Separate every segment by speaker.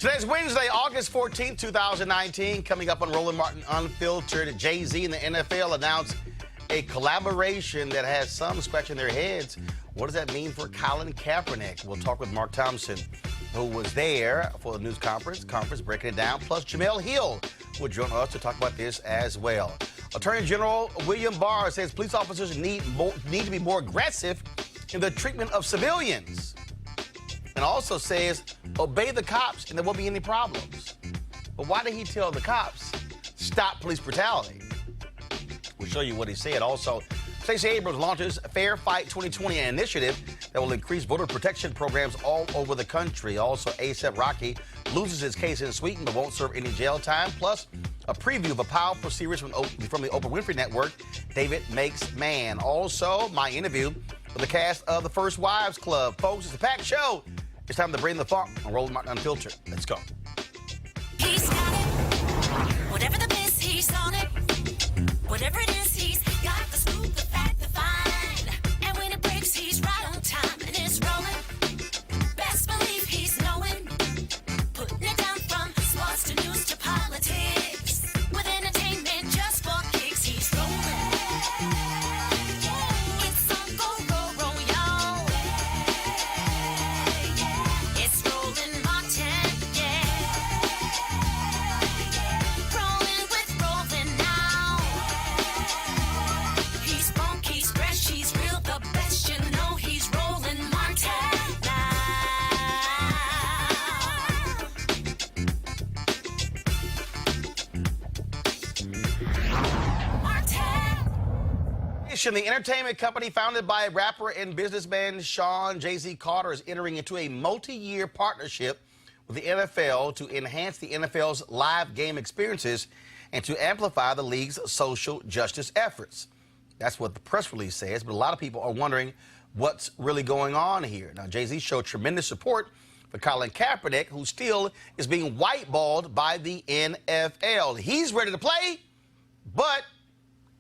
Speaker 1: Today's Wednesday, August 14th, 2019. Coming up on Roland Martin Unfiltered, Jay-Z and the NFL announced a collaboration that has some scratching their heads. What does that mean for Colin Kaepernick? We'll talk with Mark Thompson, who was there for the news conference, breaking it down. Plus, Jamel Hill will join us to talk about this as well. Attorney General William Barr says police officers need to be more aggressive in the treatment of civilians. And also says, obey the cops and there won't be any problems. But why did he tell the cops, stop police brutality? We'll show you what he said. Also, Stacey Abrams launches Fair Fight 2020, an initiative that will increase voter protection programs all over the country. Also, A$AP Rocky loses his case in Sweden but won't serve any jail time. Plus, a preview of a powerful series from the Oprah Winfrey Network, David Makes Man. Also, my interview with the cast of The First Wives Club. Folks, it's a packed show. It's time to bring the funk on Roland Martin Unfiltered. Let's go.
Speaker 2: He's got it. Whatever the miss, he's on it. Whatever it is, he's got the scoop, the fact, the find. And when it breaks, he's right on time and it's rolling. Best believe he's knowing. Putting it down from sports to news to politics. With entertainment just for kicks, he's rolling. It's on go, y'all. It's Roland Martin, yeah. Rolling with Roland now. He's funky, he's fresh, he's real, the best, you know he's Roland Martin now.
Speaker 1: The entertainment company founded by rapper and businessman Sean Jay-Z Carter is entering into a multi-year partnership with the NFL to enhance the NFL's live game experiences and to amplify the league's social justice efforts. That's what the press release says, but a lot of people are wondering what's really going on here. Now, Jay-Z showed tremendous support for Colin Kaepernick, who still is being whiteballed by the NFL. He's ready to play, but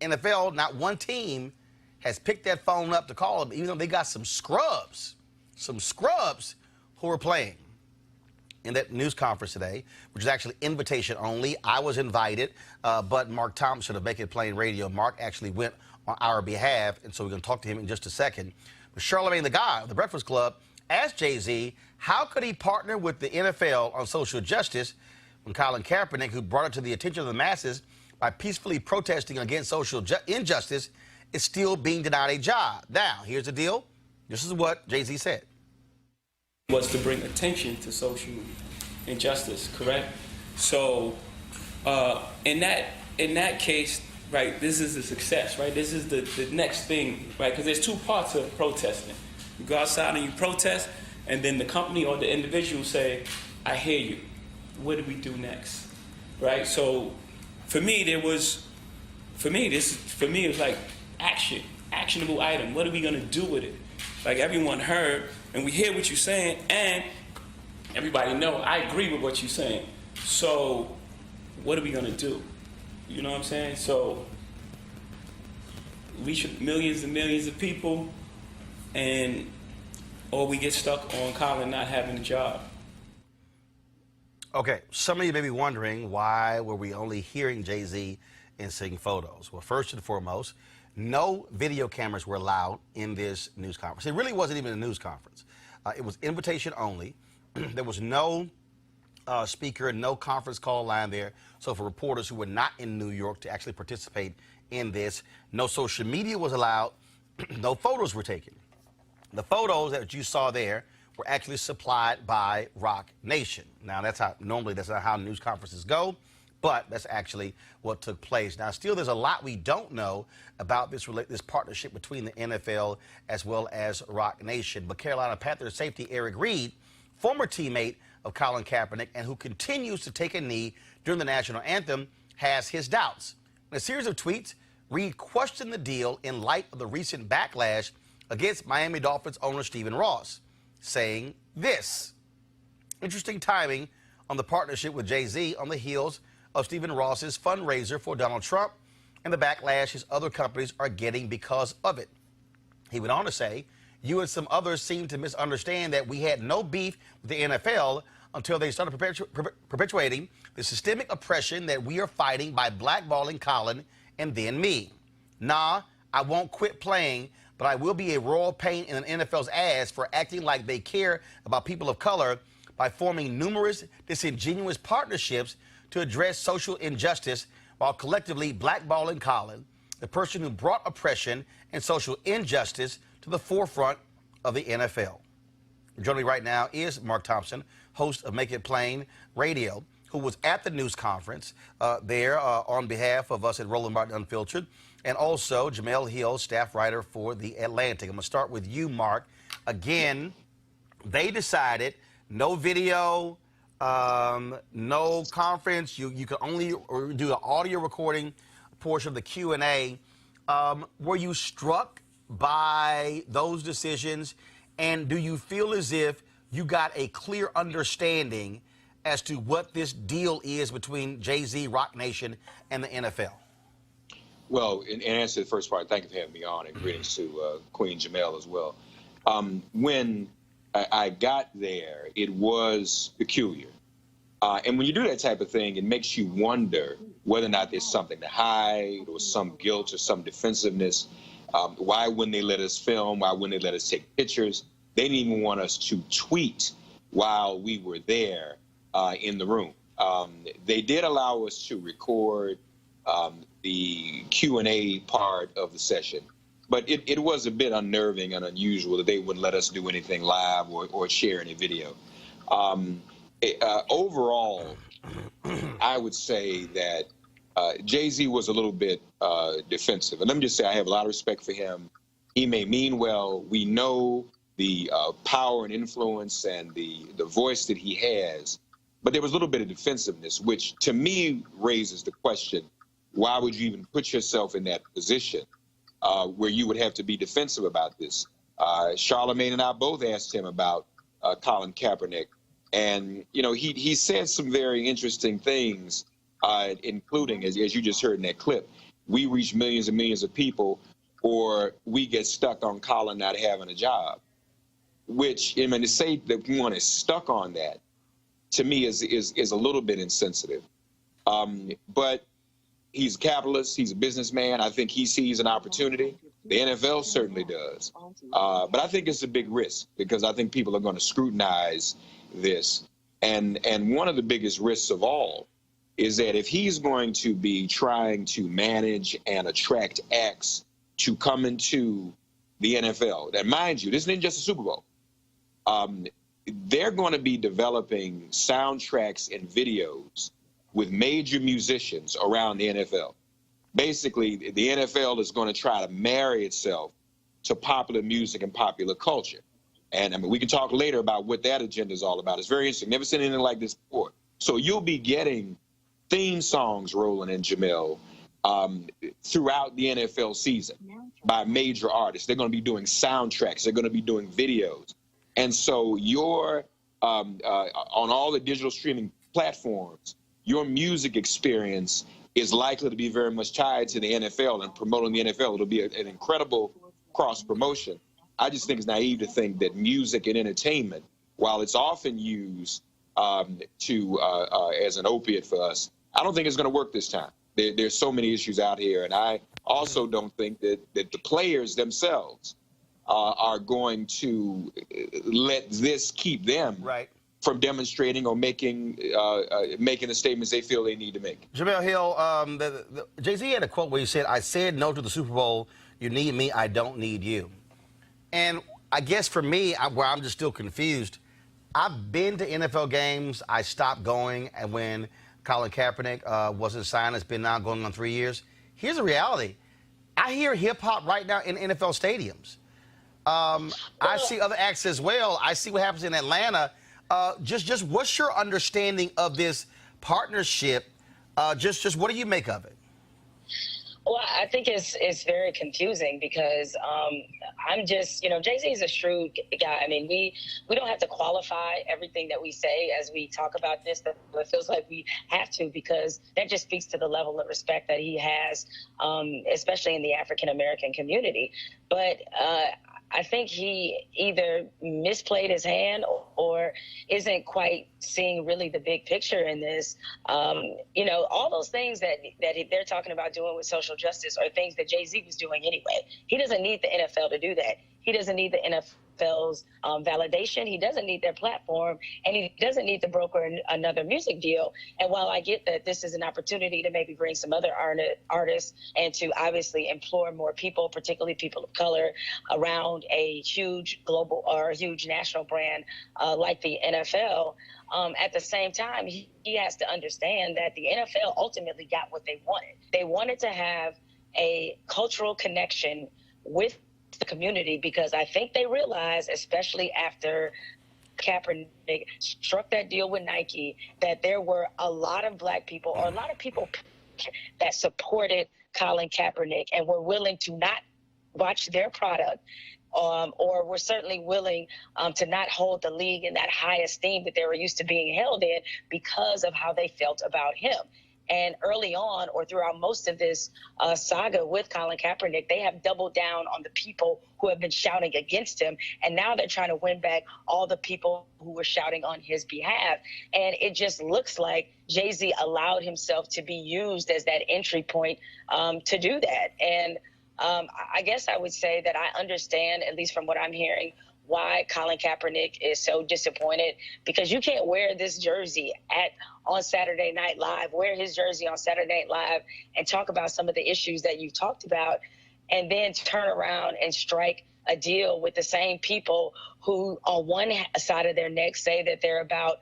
Speaker 1: NFL, not one team has picked that phone up to call him, even though they got some scrubs who are playing. In that news conference today, which is actually invitation only, I was invited, but Mark Thompson of Make It Plain Radio, Mark actually went on our behalf, and so we're going to talk to him in just a second. But Charlamagne the Guy of the Breakfast Club asked Jay-Z how could he partner with the NFL on social justice when Colin Kaepernick, who brought it to the attention of the masses by peacefully protesting against social injustice, is still being denied a job. Now, here's the deal. This is what Jay-Z said.
Speaker 3: Was to bring attention to social injustice, correct? So, in that case, right, this is a success, right? This is the next thing, right? Because there's two parts of protesting. You go outside and you protest, and then the company or the individual say, I hear you. What do we do next? Right? So, for me, it was like actionable item. What are we gonna do with it? Like everyone heard, and we hear what you're saying, and everybody know I agree with what you're saying. So, what are we gonna do? You know what I'm saying? So, reach millions and millions of people, or we get stuck on Colin not having a job.
Speaker 1: Okay, some of you may be wondering why were we only hearing Jay-Z and seeing photos? Well, first and foremost, no video cameras were allowed in this news conference. It really wasn't even a news conference. It was invitation only. There was no speaker, no conference call line there. So for reporters who were not in New York to actually participate in this, no social media was allowed. No photos were taken. The photos that you saw there were actually supplied by Rock Nation. Now, that's not how news conferences go, but that's actually what took place. Now, still, there's a lot we don't know about this partnership between the NFL as well as Rock Nation. But Carolina Panthers safety Eric Reid, former teammate of Colin Kaepernick and who continues to take a knee during the national anthem, has his doubts. In a series of tweets, Reid questioned the deal in light of the recent backlash against Miami Dolphins owner Stephen Ross, saying this: interesting timing on the partnership with Jay-Z on the heels of Stephen Ross's fundraiser for Donald Trump and the backlash his other companies are getting because of it. He went on to say, you and some others seem to misunderstand that we had no beef with the NFL. until they started perpetuating the systemic oppression that we are fighting by blackballing Colin and then me. Nah, I won't quit playing, but I will be a royal pain in an NFL's ass for acting like they care about people of color by forming numerous disingenuous partnerships to address social injustice while collectively blackballing Colin, the person who brought oppression and social injustice to the forefront of the NFL. Joining me right now is Mark Thompson, host of Make It Plain Radio, who was at the news conference there on behalf of us at Roland Martin Unfiltered, and also Jamel Hill, staff writer for The Atlantic. I'm going to start with you, Mark. Again, they decided no video, no conference. You can only do an audio recording portion of the Q&A. Were you struck by those decisions? And do you feel as if you got a clear understanding as to what this deal is between Jay-Z, Rock Nation, and the NFL?
Speaker 4: Well, in answer to the first part, thank you for having me on, and greetings to Queen Jamel as well. When I got there, it was peculiar. And when you do that type of thing, it makes you wonder whether or not there's something to hide or some guilt or some defensiveness. Why wouldn't they let us film? Why wouldn't they let us take pictures? They didn't even want us to tweet while we were there in the room. They did allow us to record the Q&A part of the session, but it was a bit unnerving and unusual that they wouldn't let us do anything live or share any video. Overall, I would say that Jay-Z was a little bit defensive. And let me just say, I have a lot of respect for him. He may mean well. We know the power and influence and the voice that he has. But there was a little bit of defensiveness, which to me raises the question, why would you even put yourself in that position where you would have to be defensive about this? Charlamagne and I both asked him about Colin Kaepernick. And, you know, he said some very interesting things, including, as you just heard in that clip, we reach millions and millions of people, or we get stuck on Colin not having a job, which, I mean, to say that one is stuck on that, to me, is a little bit insensitive. But he's a capitalist. He's a businessman. I think he sees an opportunity. The NFL certainly does. But I think it's a big risk because I think people are going to scrutinize this. And one of the biggest risks of all is that if he's going to be trying to manage and attract acts to come into the NFL, that, mind you, this isn't just a Super Bowl. They're going to be developing soundtracks and videos with major musicians around the NFL. Basically, the NFL is going to try to marry itself to popular music and popular culture. And I mean, we can talk later about what that agenda is all about. It's very interesting. Never seen anything like this before. So you'll be getting theme songs, Roland and Jamel, throughout the NFL season by major artists. They're going to be doing soundtracks. They're going to be doing videos. And so you're on all the digital streaming platforms, your music experience is likely to be very much tied to the NFL and promoting the NFL. It'll be an incredible cross promotion. I just think it's naive to think that music and entertainment, while it's often used as an opiate for us, I don't think it's going to work this time. There's so many issues out here, and I also don't think that the players themselves are going to let this keep them from demonstrating or making the statements they feel they need to make.
Speaker 1: Jamel Hill, Jay-Z had a quote where he said, "I said no to the Super Bowl. You need me, I don't need you." And I guess for me, where I'm just still confused, I've been to NFL games. I stopped going, and when Colin Kaepernick wasn't signed, it's been now going on 3 years. Here's the reality. I hear hip-hop right now in NFL stadiums. I see other acts as well. I see what happens in Atlanta. Just what's your understanding of this partnership? Just what do you make of it?
Speaker 5: Well, I think it's very confusing because I'm just, Jay-Z is a shrewd guy. I mean, we don't have to qualify everything that we say as we talk about this, but it feels like we have to because that just speaks to the level of respect that he has, especially in the African-American community. But I think he either misplayed his hand or isn't quite seeing really the big picture in this. You know, all those things that they're talking about doing with social justice are things that Jay-Z was doing anyway. He doesn't need the NFL to do that. He doesn't need the NFL's validation. He doesn't need their platform, and he doesn't need to broker another music deal. And while I get that this is an opportunity to maybe bring some other artists and to obviously implore more people, particularly people of color, around a huge global or a huge national brand like the NFL, at the same time, he has to understand that the NFL ultimately got what they wanted. They wanted to have a cultural connection with the community, because I think they realized, especially after Kaepernick struck that deal with Nike, that there were a lot of black people or a lot of people that supported Colin Kaepernick and were willing to not watch their product, or were certainly willing to not hold the league in that high esteem that they were used to being held in because of how they felt about him. And early on, or throughout most of this saga with Colin Kaepernick, they have doubled down on the people who have been shouting against him. And now they're trying to win back all the people who were shouting on his behalf. And it just looks like Jay-Z allowed himself to be used as that entry point to do that. And I guess I would say that I understand, at least from what I'm hearing, why Colin Kaepernick is so disappointed, because you can't wear this jersey on Saturday Night Live, wear his jersey on Saturday Night Live and talk about some of the issues that you talked about, and then turn around and strike a deal with the same people who on one side of their neck say that they're about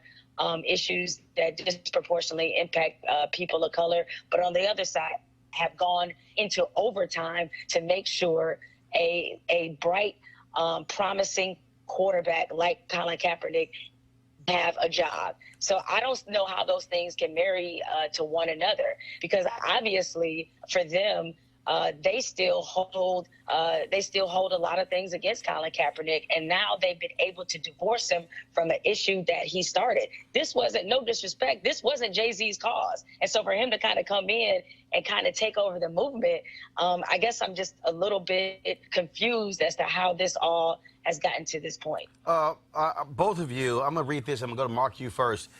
Speaker 5: issues that disproportionately impact people of color, but on the other side have gone into overtime to make sure a bright, promising quarterback like Colin Kaepernick have a job. So I don't know how those things can marry to one another, because obviously for them, they still hold a lot of things against Colin Kaepernick, and now they've been able to divorce him from an issue that he started. This wasn't, no disrespect, this wasn't Jay-Z's cause. And so for him to kind of come in and kind of take over the movement, I guess I'm just a little bit confused as to how this all has gotten to this point.
Speaker 1: Both of you, I'm going to read this. I'm going to go to Mark, you first.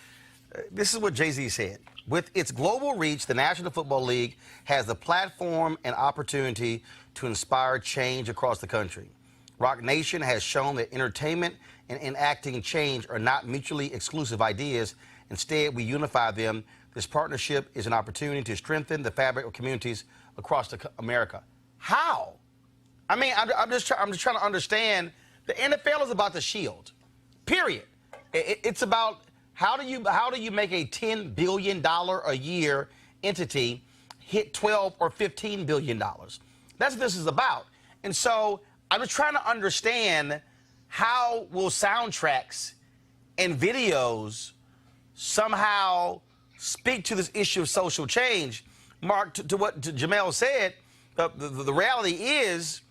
Speaker 1: This is what Jay-Z said. With its global reach, the National Football League has the platform and opportunity to inspire change across the country. Rock Nation has shown that entertainment and enacting change are not mutually exclusive ideas. Instead, we unify them. This partnership is an opportunity to strengthen the fabric of communities across America. How? I mean, I'm just trying to understand. The NFL is about the shield, period. It's about how do you make a $10 billion a year entity hit $12 or $15 billion? That's what this is about. And so I'm just trying to understand, how will soundtracks and videos somehow speak to this issue of social change? Mark, to what Jamel said, the reality is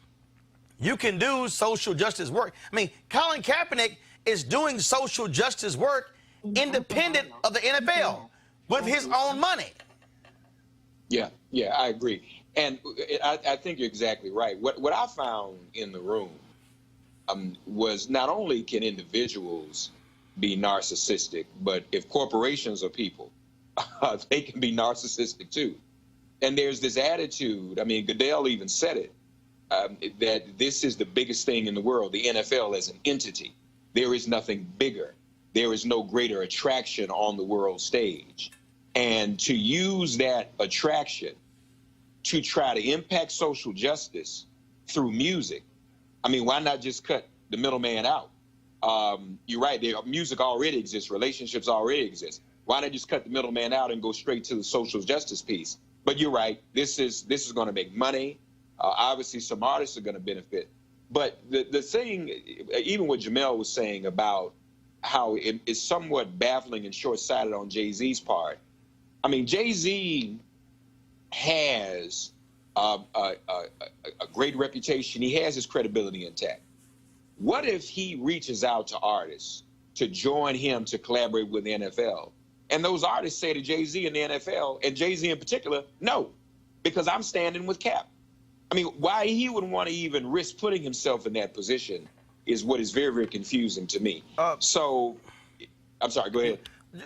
Speaker 1: you can do social justice work. I mean, Colin Kaepernick is doing social justice work independent of the NFL with his own money.
Speaker 4: Yeah, I agree. And I think you're exactly right. What I found in the room was not only can individuals be narcissistic, but if corporations are people, they can be narcissistic too. And there's this attitude, I mean, Goodell even said it, that this is the biggest thing in the world, the NFL as an entity. There is nothing bigger. There is no greater attraction on the world stage. And to use that attraction to try to impact social justice through music, I mean, why not just cut the middleman out? You're right, music already exists, relationships already exist. Why not just cut the middleman out and go straight to the social justice piece? But you're right, this is going to make money. Obviously, some artists are going to benefit. But the thing, even what Jamel was saying about how it is somewhat baffling and short-sighted on Jay-Z's part. I mean, Jay-Z has a great reputation. He has his credibility intact. What if he reaches out to artists to join him to collaborate with the NFL, and those artists say to Jay-Z and the NFL, and Jay-Z in particular, no, because I'm standing with Cap. I mean, why he would want to even risk putting himself in that position is what is very, very confusing to me. So, I'm sorry, go ahead.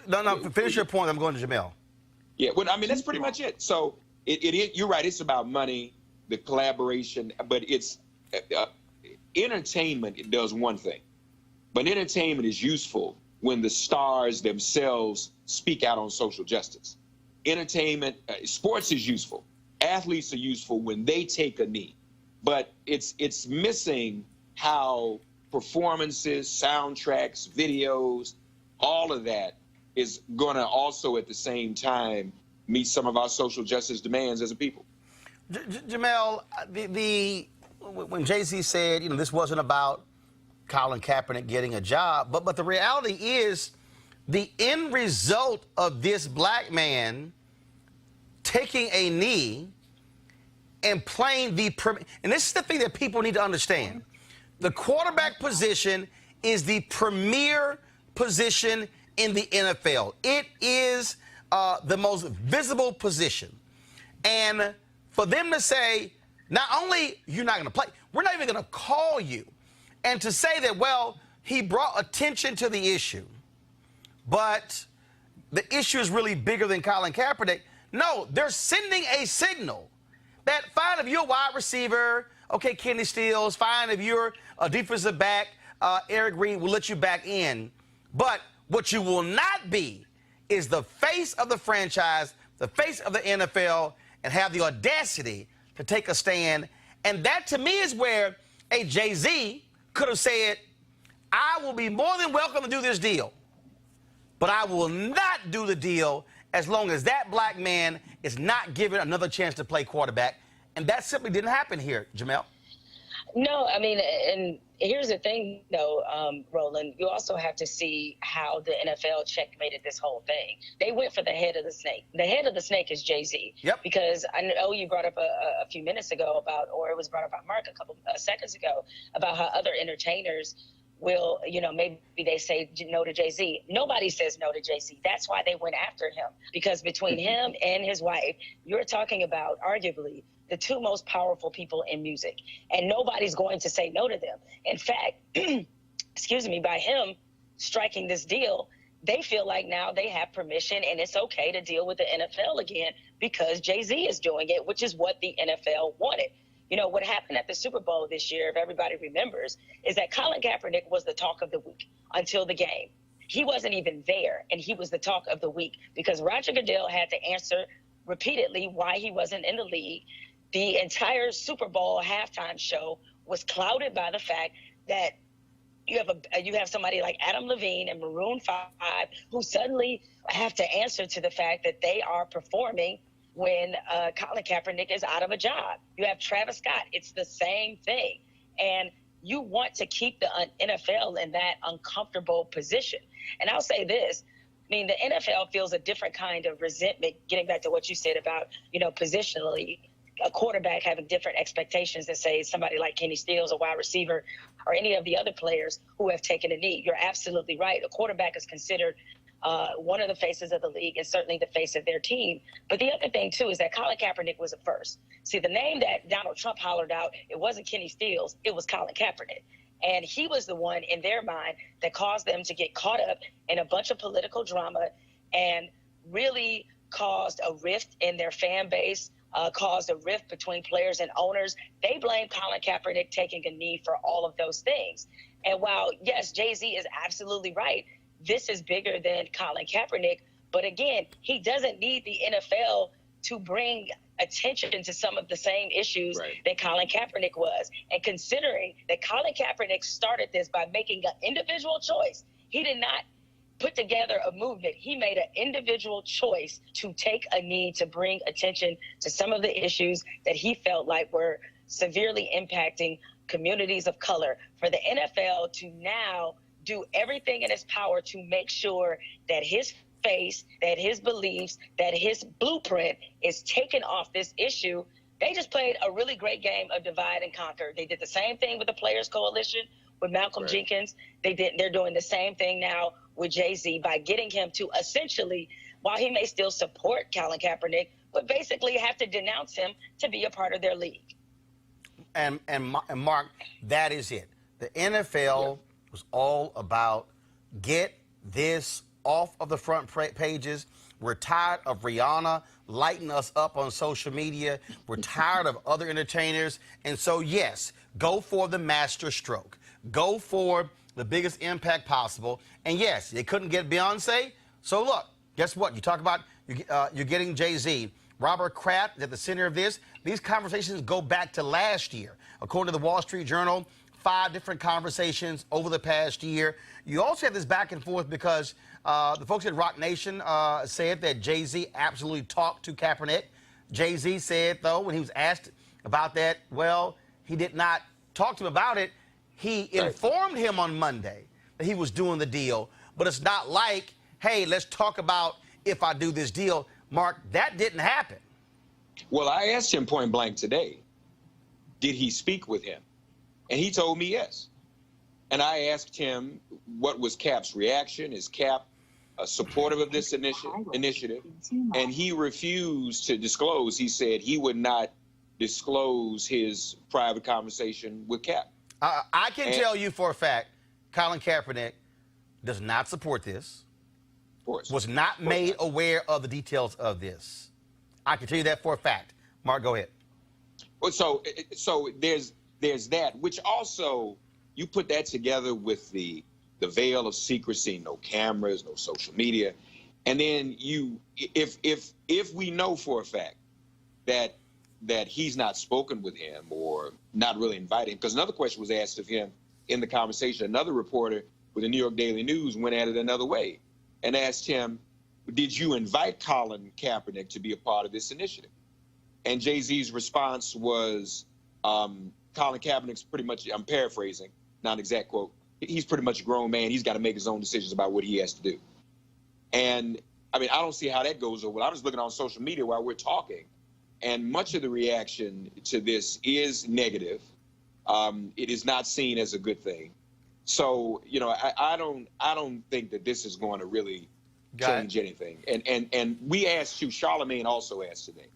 Speaker 1: No, finish your point. I'm going to Jamel.
Speaker 4: Yeah, well, I mean, that's pretty much it. So, you're right. It's about money, the collaboration, but it's entertainment. It does one thing, but entertainment is useful when the stars themselves speak out on social justice. Entertainment, sports is useful. Athletes are useful when they take a knee, but it's missing how performances, soundtracks, videos, all of that is going to also at the same time meet some of our social justice demands as a people.
Speaker 1: Jamel, when Jay-Z said, this wasn't about Colin Kaepernick getting a job, but the reality is the end result of this black man taking a knee and playing and this is the thing that people need to understand. The quarterback position is the premier position in the NFL. It is the most visible position. And for them to say, not only you're not going to play, we're not even going to call you. And to say that, well, he brought attention to the issue, but the issue is really bigger than Colin Kaepernick. No, they're sending a signal that fine if you're a wide receiver, okay, Kenny Stills, fine if you're a defensive back, Eric Green will let you back in. But what you will not be is the face of the franchise, the face of the NFL, and have the audacity to take a stand. And that, to me, is where a Jay-Z could have said, I will be more than welcome to do this deal, but I will not do the deal as long as that black man is not given another chance to play quarterback. And that simply didn't happen here, Jamel.
Speaker 5: No, I mean, and here's the thing, though, Roland, you also have to see how the NFL checkmated this whole thing. They went for the head of the snake. The head of the snake is Jay-Z.
Speaker 1: Yep.
Speaker 5: Because I know you brought up a few minutes ago or it was brought up by Mark a couple seconds ago about how other entertainers will, maybe they say no to Jay-Z. Nobody says no to Jay-Z. That's why they went after him. Because between him and his wife, you're talking about arguably the two most powerful people in music. And nobody's going to say no to them. In fact, excuse me, by him striking this deal, they feel like now they have permission and it's okay to deal with the NFL again because Jay-Z is doing it, which is what the NFL wanted. What happened at the Super Bowl this year, if everybody remembers, is that Colin Kaepernick was the talk of the week until the game. He wasn't even there, and he was the talk of the week because Roger Goodell had to answer repeatedly why he wasn't in the league. The entire Super Bowl halftime show was clouded by the fact that you have somebody like Adam Levine and Maroon 5 who suddenly have to answer to the fact that they are performing when Colin Kaepernick is out of a job. You have Travis Scott. It's the same thing. And you want to keep the NFL in that uncomfortable position. And I'll say this. I mean, the NFL feels a different kind of resentment, getting back to what you said about, positionally, a quarterback having different expectations than, say, somebody like Kenny Stills, a wide receiver, or any of the other players who have taken a knee. You're absolutely right. A quarterback is considered one of the faces of the league and certainly the face of their team. But the other thing, too, is that Colin Kaepernick was a first. See, the name that Donald Trump hollered out, it wasn't Kenny Stills, it was Colin Kaepernick. And he was the one in their mind that caused them to get caught up in a bunch of political drama and really caused a rift in their fan base, caused a rift between players and owners. They blame Colin Kaepernick taking a knee for all of those things. And while, yes, Jay-Z is absolutely right, this is bigger than Colin Kaepernick. But again, he doesn't need the NFL to bring attention to some of the same issues that Colin Kaepernick was. And considering that Colin Kaepernick started this by making an individual choice, he did not put together a movement. He made an individual choice to take a knee to bring attention to some of the issues that he felt like were severely impacting communities of color. For the NFL to now do everything in its power to make sure that his face, that his beliefs, that his blueprint is taken off this issue. They just played a really great game of divide and conquer. They did the same thing with the Players Coalition with Malcolm Jenkins. They're doing the same thing now with Jay-Z by getting him to essentially, while he may still support Colin Kaepernick, but basically have to denounce him to be a part of their league.
Speaker 1: and Mark, that is it. The NFL was all about get this off of the front pages. We're tired of Rihanna lighting us up on social media. We're tired of other entertainers. And so, yes, go for the master stroke. Go for the biggest impact possible. And yes, they couldn't get Beyonce. So look, guess what? You talk about you're getting Jay-Z. Robert Kraft is at the center of this. These conversations go back to last year. According to the Wall Street Journal, 5 different conversations over the past year. You also have this back and forth because the folks at Rock Nation said that Jay-Z absolutely talked to Kaepernick. Jay-Z said, though, when he was asked about that, well, he did not talk to him about it. He informed him on Monday that he was doing the deal, but it's not like, hey, let's talk about if I do this deal. Mark, that didn't happen.
Speaker 4: Well, I asked him point blank today, did he speak with him? And he told me yes. And I asked him what was Cap's reaction. Is Cap supportive of this initiative? And he refused to disclose. He said he would not disclose his private conversation with Cap.
Speaker 1: I can tell you for a fact, Colin Kaepernick does not support this.
Speaker 4: Of course.
Speaker 1: Was not made aware of the details of this. I can tell you that for a fact. Mark, go ahead.
Speaker 4: Well, so there's that, which also you put that together with the veil of secrecy, no cameras, no social media, and then if we know for a fact that he's not spoken with him or not really invited him, because another question was asked of him in the conversation. Another reporter with the New York Daily News went at it another way and asked him, did you invite Colin Kaepernick to be a part of this initiative? And Jay-Z's response was, Colin Kaepernick's pretty much, I'm paraphrasing, not an exact quote, he's pretty much a grown man. He's got to make his own decisions about what he has to do. And, I mean, I don't see how that goes over. I was looking on social media while we're talking, and much of the reaction to this is negative. It is not seen as a good thing. So, you know, I don't think that this is going to really change anything. And we asked you, Charlemagne also asked today,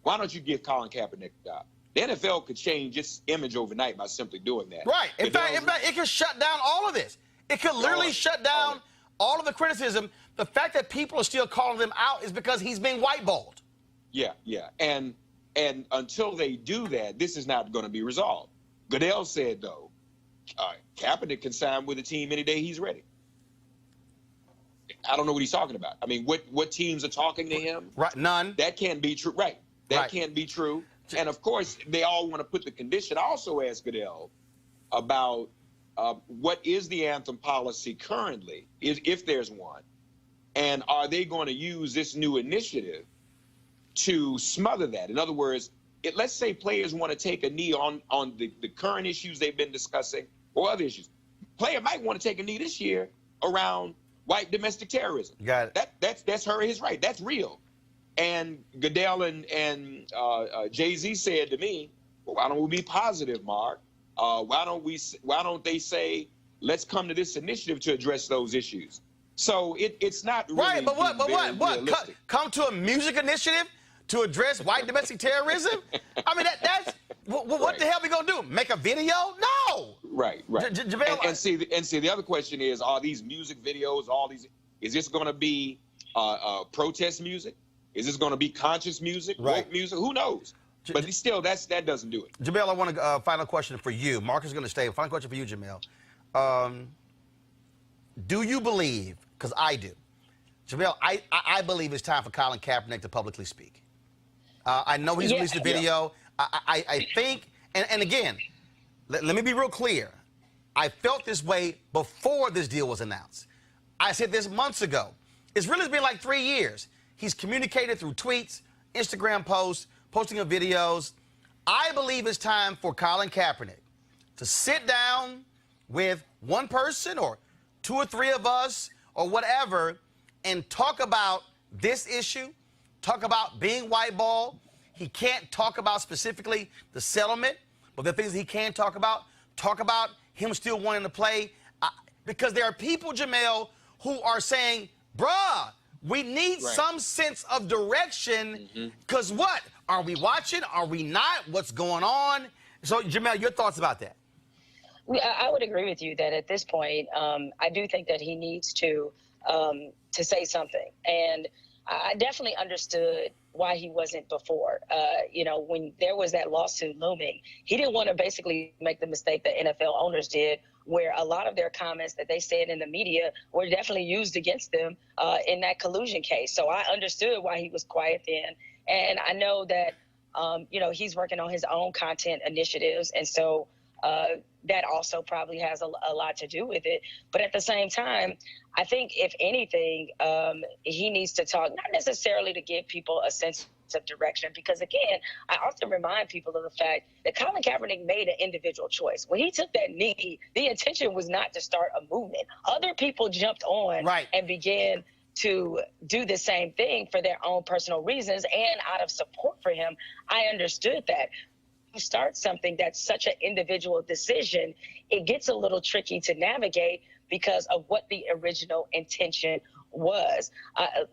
Speaker 4: why don't you give Colin Kaepernick a job? The NFL could change its image overnight by simply doing that.
Speaker 1: Right. In fact, it could shut down all of this. It could literally shut down all of the criticism. The fact that people are still calling them out is because he's being whiteballed.
Speaker 4: Yeah, yeah. And until they do that, this is not going to be resolved. Goodell said, though, Kaepernick can sign with a team any day he's ready. I don't know what he's talking about. I mean, what teams are talking to him?
Speaker 1: Right, none.
Speaker 4: That can't be true. Right. That can't be true. And, of course, they all want to put the condition. I also asked Goodell about what is the anthem policy currently, if there's one, and are they going to use this new initiative to smother that? In other words, let's say players want to take a knee on the current issues they've been discussing or other issues. Player might want to take a knee this year around white domestic terrorism.
Speaker 1: Got it.
Speaker 4: That's his right. That's real. And Goodell and Jay-Z said to me, well, why don't we be positive, Mark? Why don't they say, let's come to this initiative to address those issues? So it's not really
Speaker 1: right. But what? Come to a music initiative to address white domestic terrorism? I mean, that's what the hell are we gonna do? Make a video? No.
Speaker 4: Right. And see, the other question is, are these music videos, is this going to be protest music? Is this going to be conscious music, woke music? Who knows? But still, that doesn't do it.
Speaker 1: Jamel, I want a final question for you. Mark is going to stay. Final question for you, Jamel. Do you believe, because I do, Jamel, I believe it's time for Colin Kaepernick to publicly speak. I know he's released a video. I think, and again, let me be real clear. I felt this way before this deal was announced. I said this months ago. It's really been like 3 years. He's communicated through tweets, Instagram posts, posting of videos. I believe it's time for Colin Kaepernick to sit down with one person or 2 or 3 of us or whatever and talk about this issue, talk about being whiteball. He can't talk about specifically the settlement, but the things he can talk about him still wanting to play. Because there are people, Jamel, who are saying, bruh, we need some sense of direction, because what? Are we watching? Are we not? What's going on? So, Jamel, your thoughts about that?
Speaker 5: I would agree with you that at this point, I do think that he needs to say something. And I definitely understood why he wasn't before. When there was that lawsuit looming, he didn't want to basically make the mistake that NFL owners did, where a lot of their comments that they said in the media were definitely used against them in that collusion case. So I understood why he was quiet then. And I know that, he's working on his own content initiatives. And so that also probably has a lot to do with it. But at the same time, I think if anything, he needs to talk, not necessarily to give people a sense of direction, because again, I often remind people of the fact that Colin Kaepernick made an individual choice. When he took that knee, the intention was not to start a movement. Other people jumped on and began to do the same thing for their own personal reasons and out of support for him. I understood that. You start something that's such an individual decision, it gets a little tricky to navigate because of what the original intention was.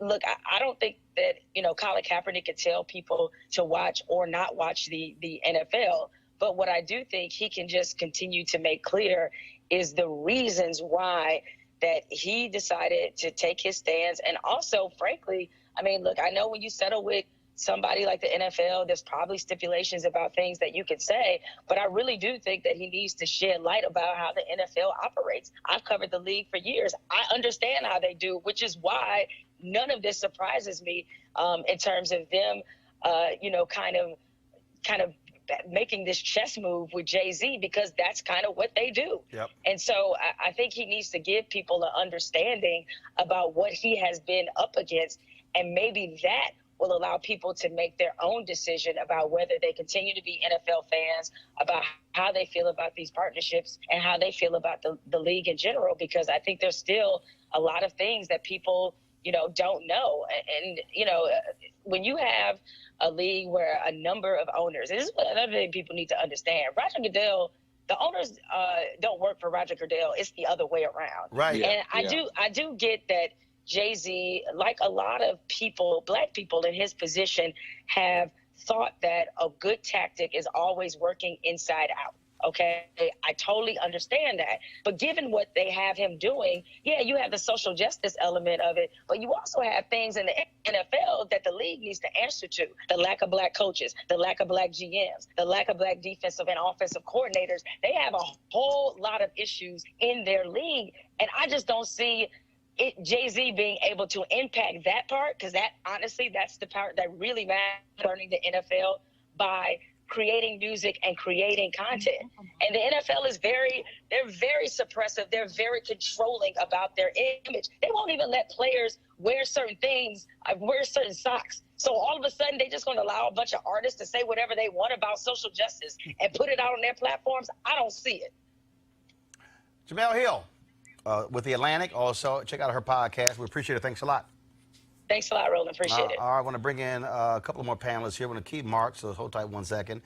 Speaker 5: Look, I don't think that, Colin Kaepernick could tell people to watch or not watch the NFL. But what I do think he can just continue to make clear is the reasons why that he decided to take his stance. And also, frankly, look, I know when you settle with somebody like the NFL, there's probably stipulations about things that you can say, but I really do think that he needs to shed light about how the NFL operates. I've covered the league for years. I understand how they do, which is why none of this surprises me in terms of them, kind of making this chess move with Jay-Z, because that's kind of what they do.
Speaker 1: Yep.
Speaker 5: And so I think he needs to give people an understanding about what he has been up against, and maybe that will allow people to make their own decision about whether they continue to be NFL fans, about how they feel about these partnerships and how they feel about the league in general, because I think there's still a lot of things that people, don't know. And, when you have a league where a number of owners, this is another thing people need to understand. Roger Goodell, the owners don't work for Roger Goodell. It's the other way around.
Speaker 1: Right.
Speaker 5: And I do get that Jay-Z, like a lot of people, black people in his position, have thought that a good tactic is always working inside out. Okay, I totally understand that. But given what they have him doing, yeah, you have the social justice element of it, but you also have things in the NFL that the league needs to answer to. The lack of black coaches, the lack of black GMs, the lack of black defensive and offensive coordinators. They have a whole lot of issues in their league, and I just don't see Jay-Z being able to impact that part, because that, honestly, that's the part that really matters, learning the NFL by creating music and creating content. And the NFL is very suppressive. They're very controlling about their image. They won't even let players wear certain things, wear certain socks. So all of a sudden, they're just going to allow a bunch of artists to say whatever they want about social justice and put it out on their platforms. I don't see it.
Speaker 1: Jamel Hill with The Atlantic. Also, check out her podcast. We appreciate it. Thanks a lot.
Speaker 5: Thanks a lot, Roland. Appreciate it.
Speaker 1: All right, I want to bring in a couple more panelists here. I want to keep Mark, so hold tight 1 second.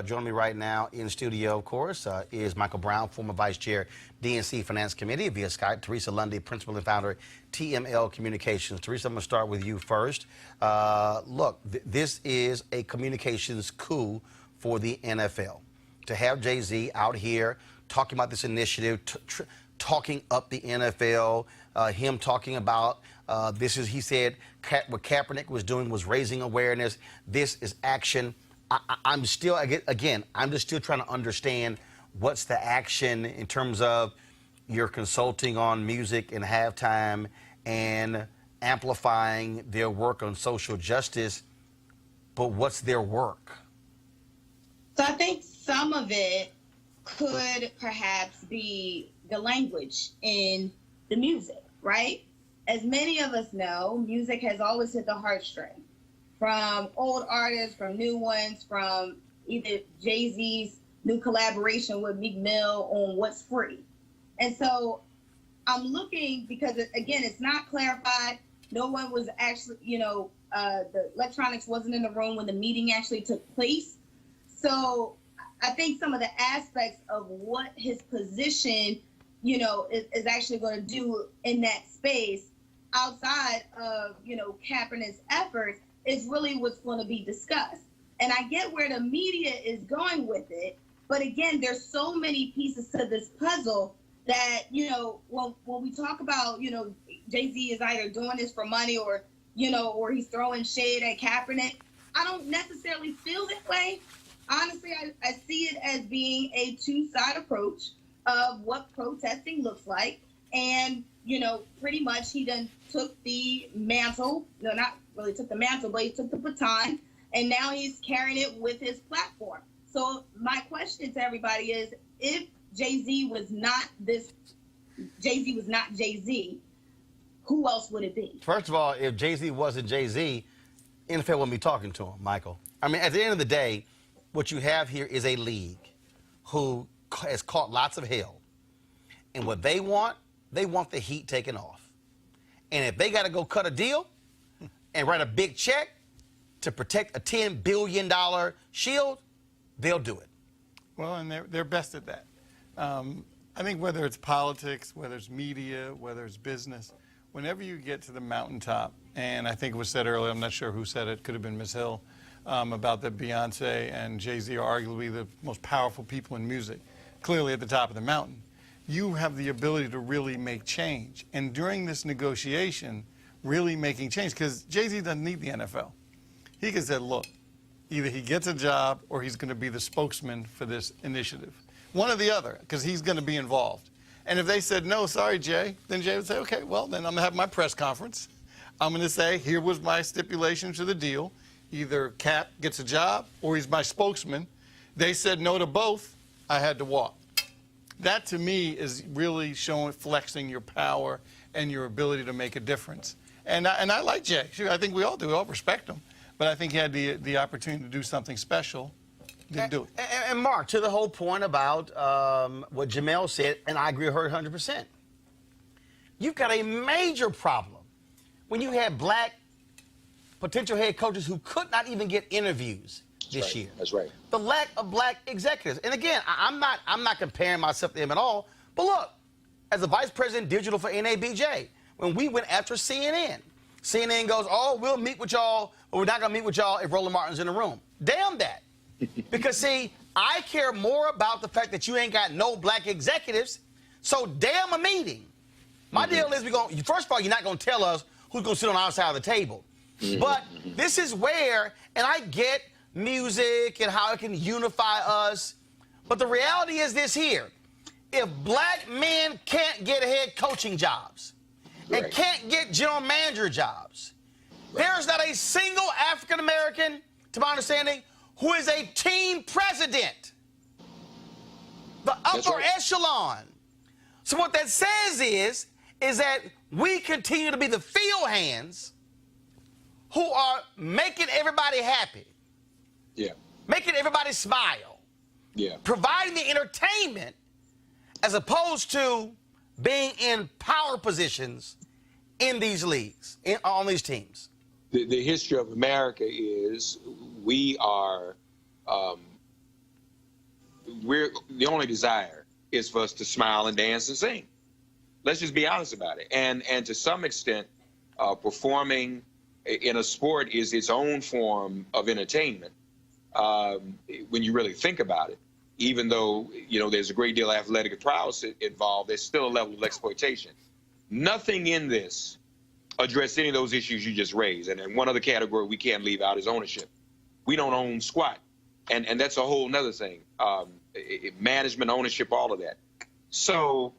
Speaker 1: Joining me right now in studio, of course, is Michael Brown, former Vice Chair, DNC Finance Committee, via Skype. Teresa Lundy, Principal and Founder, TML Communications. Teresa, I'm going to start with you first. Look, this is a communications coup for the NFL. To have Jay-Z out here talking about this initiative, talking up the NFL, him talking about he said what Kaepernick was doing was raising awareness. This is action. I'm just still trying to understand what's the action in terms of you're consulting on music and halftime and amplifying their work on social justice, but what's their work?
Speaker 6: So I think some of it could perhaps be the language in the music, right? As many of us know, music has always hit the heartstring, from old artists, from new ones, from either Jay-Z's new collaboration with Meek Mill on What's Free. And so I'm looking, because again, it's not clarified. No one was actually, the electronics wasn't in the room when the meeting actually took place. So I think some of the aspects of what his position, is actually going to do in that space outside of, Kaepernick's efforts is really what's going to be discussed. And I get where the media is going with it, But again, there's so many pieces to this puzzle that, you know, when we talk about, you know, Jay-Z is either doing this for money or, you know, or he's throwing shade at Kaepernick, I don't necessarily feel that way. Honestly, I see it as being a two-side approach of what protesting looks like. And, you know, pretty much he then took the mantle, no, not really took the mantle, but he took the baton, and now he's carrying it with his platform. So my question to everybody is, if Jay-Z was not Jay-Z, who else would it be?
Speaker 1: First of all, if Jay-Z wasn't Jay-Z, NFL wouldn't be talking to him, Michael. I mean, at the end of the day, what you have here is a league who has caught lots of hell. And what they want the heat taken off. And if they got to go cut a deal and write a big check to protect a $10 billion shield, they'll do it.
Speaker 7: Well, and they're best at that. I think whether it's politics, whether it's media, whether it's business, whenever you get to the mountaintop, and I think it was said earlier, I'm not sure who said it, could have been Ms. Hill, about that Beyonce and Jay-Z are arguably the most powerful people in music, clearly at the top of the mountain. You have the ability to really make change. And during this negotiation, really making change, because Jay-Z doesn't need the NFL. He could say, look, either he gets a job or he's going to be the spokesman for this initiative. One or the other, because he's going to be involved. And if they said, no, sorry, Jay, then Jay would say, okay, well, then I'm going to have my press conference. I'm going to say, here was my stipulation to the deal. Either Cap gets a job or he's my spokesman. They said no to both. I had to walk. That, to me, is really showing, flexing your power and your ability to make a difference. And I like Jay. I think we all do. We all respect him. But I think he had the opportunity to do something special. Didn't do it.
Speaker 1: And Mark, to the whole point about what Jamel said, and I agree with her 100%. You've got a major problem when you had black potential head coaches who could not even get interviews this year.
Speaker 4: That's right.
Speaker 1: The lack of black executives. And again, I'm not comparing myself to him at all. But look, as the vice president digital for NABJ, when we went after CNN goes, oh, we'll meet with y'all, but we're not going to meet with y'all if Roland Martin's in the room. Damn that. Because, see, I care more about the fact that you ain't got no black executives, so damn a meeting. My deal is first of all, you're not going to tell us who's going to sit on our side of the table. But this is where, and I get music and how it can unify us, but the reality is this here. If black men can't get head coaching jobs and can't get general manager jobs, there's not a single African-American, to my understanding, who is a team president. The upper echelon. So what that says is that we continue to be the field hands who are making everybody happy.
Speaker 4: Yeah.
Speaker 1: Making everybody smile.
Speaker 4: Yeah.
Speaker 1: Providing the entertainment as opposed to being in power positions in these leagues, on these teams.
Speaker 4: The history of America is we're the only desire is for us to smile and dance and sing. Let's just be honest about it. And to some extent, performing in a sport is its own form of entertainment. When you really think about it, even though, you know, there's a great deal of athletic prowess involved, there's still a level of exploitation. Nothing in this addressed any of those issues you just raised. And then one other category we can't leave out is ownership. We don't own squat. And that's a whole nother thing. Management, ownership, all of that. So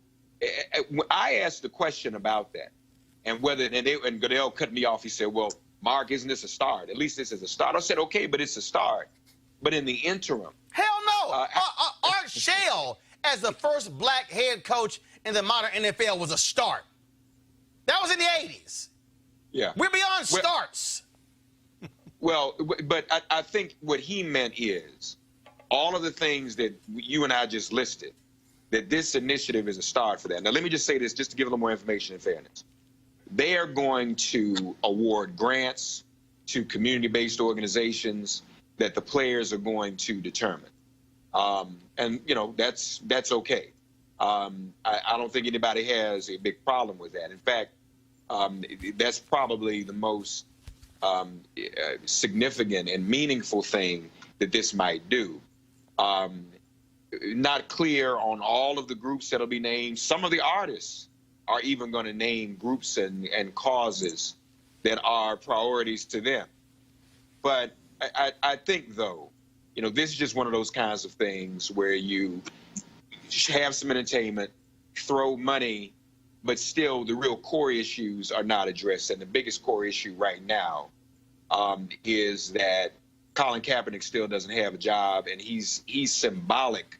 Speaker 4: I asked the question about that. And Goodell cut me off. He said, well, Mark, isn't this a start? At least this is a start. I said, okay, but it's a start. But in the interim.
Speaker 1: Hell no. Art Shell, as the first black head coach in the modern NFL, was a start. That was in the 80s.
Speaker 4: Yeah.
Speaker 1: We're beyond starts.
Speaker 4: Well, but I think what he meant is all of the things that you and I just listed, that this initiative is a start for that. Now, let me just say this, just to give a little more information and fairness. They are going to award grants to community-based organizations that the players are going to determine. And, you know, that's okay. I don't think anybody has a big problem with that. In fact, that's probably the most significant and meaningful thing that this might do. not clear on all of the groups that'll be named. Some of the artists are even going to name groups and causes that are priorities to them. But I think, though, you know, this is just one of those kinds of things where you have some entertainment, throw money, but still the real core issues are not addressed. And the biggest core issue right now is that Colin Kaepernick still doesn't have a job, and he's symbolic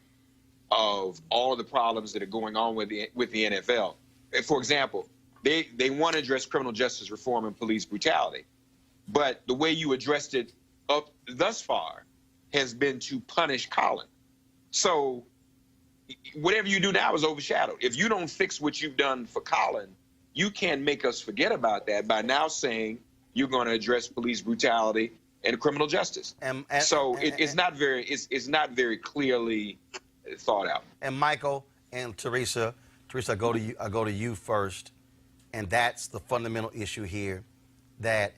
Speaker 4: of all of the problems that are going on with the NFL. And for example, they want to address criminal justice reform and police brutality, but the way you addressed it up thus far has been to punish Colin. So whatever you do now is overshadowed. If you don't fix what you've done for Colin, you can't make us forget about that by now saying you're going to address police brutality and criminal justice. It's not very clearly thought out.
Speaker 1: And Michael and Teresa, I go to you first, and that's the fundamental issue here, that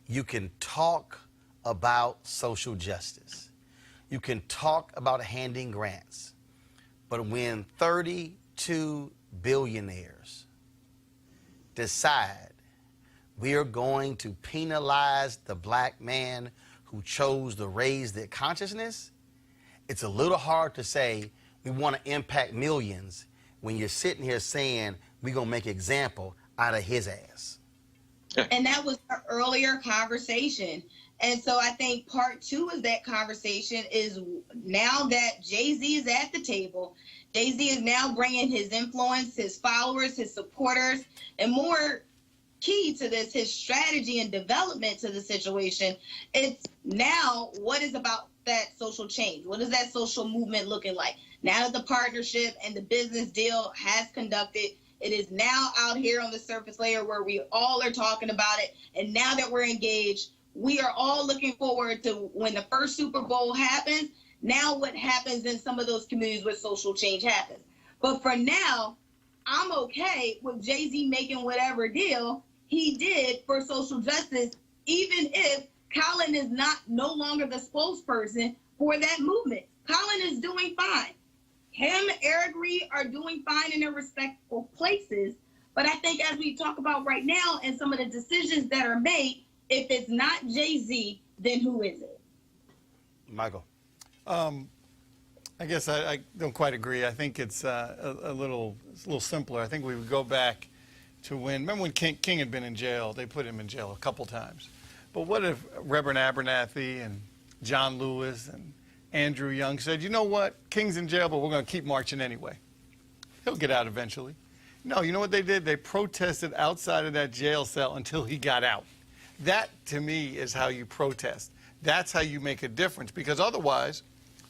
Speaker 1: you can talk about social justice, you can talk about handing grants, but when 32 billionaires decide we are going to penalize the black man who chose to raise their consciousness, it's a little hard to say we want to impact millions when you're sitting here saying we're going to make an example out of his ass.
Speaker 6: And that was our earlier conversation. And so I think part two of that conversation is now that Jay-Z is at the table, Jay-Z is now bringing his influence, his followers, his supporters, and more key to this, his strategy and development to the situation. It's now what is about that social change? What is that social movement looking like? Now that the partnership and the business deal has conducted, it is now out here on the surface layer where we all are talking about it. And now that we're engaged, we are all looking forward to when the first Super Bowl happens, now what happens in some of those communities where social change happens. But for now, I'm okay with Jay-Z making whatever deal he did for social justice, even if Colin is no longer the spokesperson for that movement. Colin is doing fine. Him, Eric Reed are doing fine in their respectful places. But I think as we talk about right now and some of the decisions that are made, if it's not Jay-Z, then who is it?
Speaker 1: Michael.
Speaker 7: I guess I don't quite agree. I think it's a little simpler. I think we would go back to remember when King had been in jail? They put him in jail a couple times. But what if Reverend Abernathy and John Lewis and Andrew Young said, you know what, King's in jail, but we're going to keep marching anyway. He'll get out eventually. No, you know what they did? They protested outside of that jail cell until he got out. That, to me, is how you protest. That's how you make a difference, because otherwise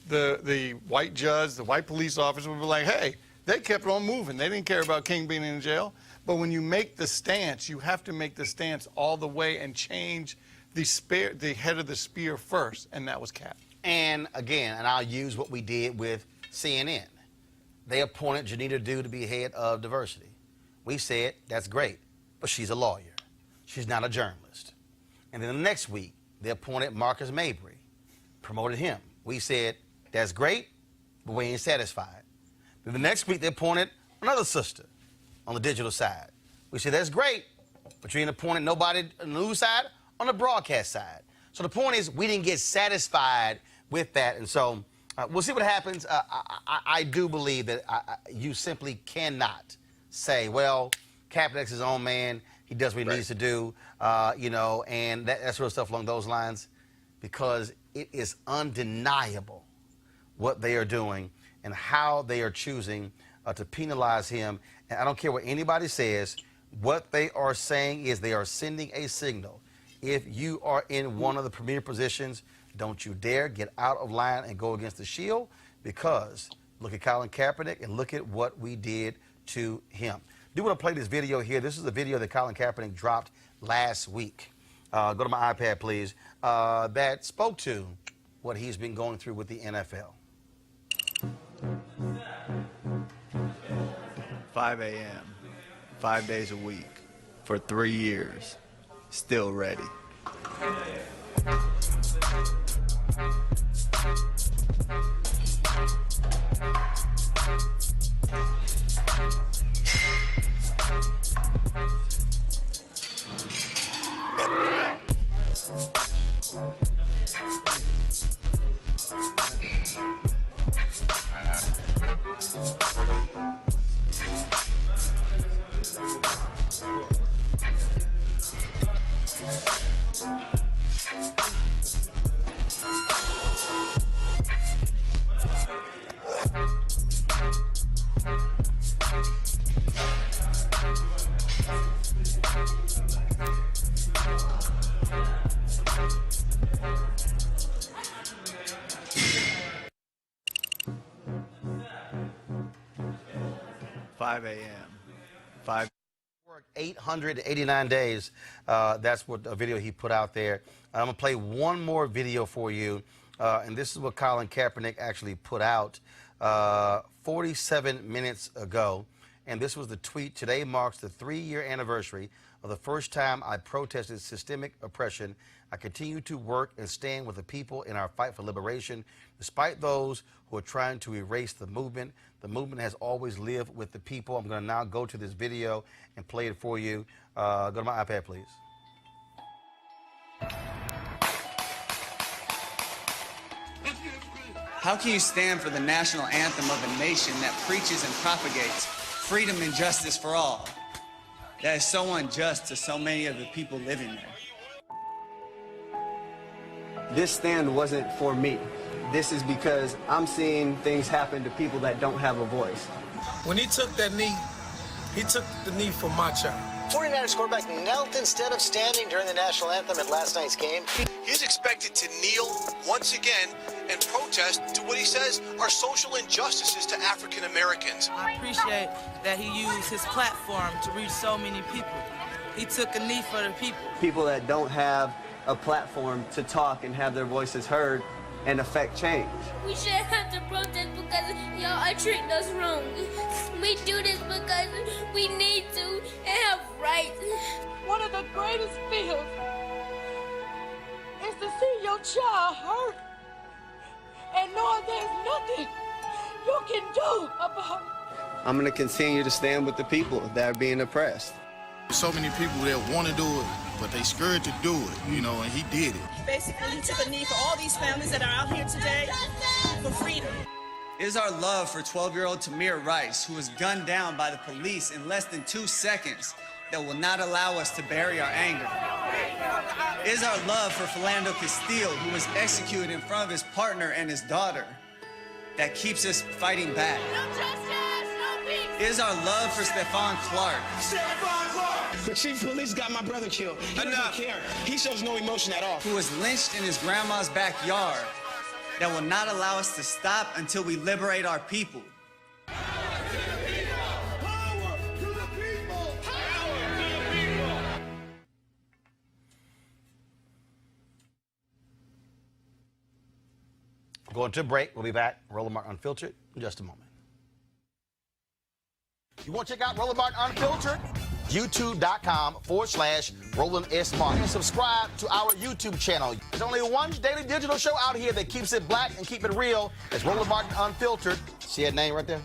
Speaker 7: the white judge, the white police officer would be like, hey, they kept on moving. They didn't care about King being in jail. But when you make the stance, you have to make the stance all the way and change the head of the spear first, and that was Cap.
Speaker 1: And again, and I'll use what we did with CNN. They appointed Janita Dew to be head of diversity. We said, that's great, but she's a lawyer. She's not a journalist. And then the next week, they appointed Marcus Mabry, promoted him. We said, that's great, but we ain't satisfied. Then the next week, they appointed another sister on the digital side. We said, that's great, but you ain't appointed nobody on the news side, on the broadcast side. So the point is, we didn't get satisfied with that. And so we'll see what happens. I do believe that you simply cannot say, well, Kaepernick's his own man. He does what he needs to do, and that sort of stuff along those lines, because it is undeniable what they are doing and how they are choosing to penalize him. And I don't care what anybody says. What they are saying is they are sending a signal. If you are in one of the premier positions, don't you dare get out of line and go against the shield, because look at Colin Kaepernick and look at what we did to him. I do want to play this video here. This is a video that Colin Kaepernick dropped last week. Go to my iPad, please. That spoke to what he's been going through with the NFL.
Speaker 8: 5 a.m., 5 days a week, for 3 years, still ready. 5 a.m. 5.
Speaker 1: Worked 889 days. That's what a video he put out there. I'm going to play one more video for you. And this is what Colin Kaepernick actually put out 47 minutes ago. And this was the tweet. Today marks the 3-year anniversary of the first time I protested systemic oppression. I continue to work and stand with the people in our fight for liberation. Despite those who are trying to erase the movement has always lived with the people. I'm going to now go to this video and play it for you. Go to my iPad, please.
Speaker 9: How can you stand for the national anthem of a nation that preaches and propagates freedom and justice for all? That is so unjust to so many of the people living there.
Speaker 8: This stand wasn't for me. This is because I'm seeing things happen to people that don't have a voice.
Speaker 10: When he took that knee, he took the knee for my child.
Speaker 11: 49ers quarterback knelt instead of standing during the national anthem at last night's game.
Speaker 12: He's expected to kneel once again and protest to what he says are social injustices to African Americans.
Speaker 13: I appreciate that he used his platform to reach so many people. He took a knee for the people.
Speaker 8: People that don't have a platform to talk and have their voices heard and affect change.
Speaker 14: We shouldn't have to protest because y'all are treating us wrong. We do this because we need to and have rights.
Speaker 15: One of the greatest feels is to see your child hurt and knowing there's nothing you can do about it.
Speaker 8: I'm going to continue to stand with the people that are being oppressed.
Speaker 10: So many people that want to do it, but they scared to do it, you know, and he did it.
Speaker 16: Basically, he took a knee for all these families that are out here today for freedom.
Speaker 9: It is our love for 12-year-old Tamir Rice, who was gunned down by the police in less than 2 seconds, that will not allow us to bury our anger. It is our love for Philando Castile, who was executed in front of his partner and his daughter, that keeps us fighting back.
Speaker 14: No justice, no peace.
Speaker 9: It is our love for Stephon Clark.
Speaker 17: The chief of police got my brother killed. He doesn't care. He shows no emotion at all.
Speaker 9: Who was lynched in his grandma's backyard, that will not allow us to stop until we liberate our people.
Speaker 1: Going to a break. We'll be back. Roland Martin Unfiltered in just a moment. You want to check out Roland Martin Unfiltered? YouTube.com/Roland S. Martin. And subscribe to our YouTube channel. There's only one daily digital show out here that keeps it black and keep it real. It's Roland Martin Unfiltered. See that name right there?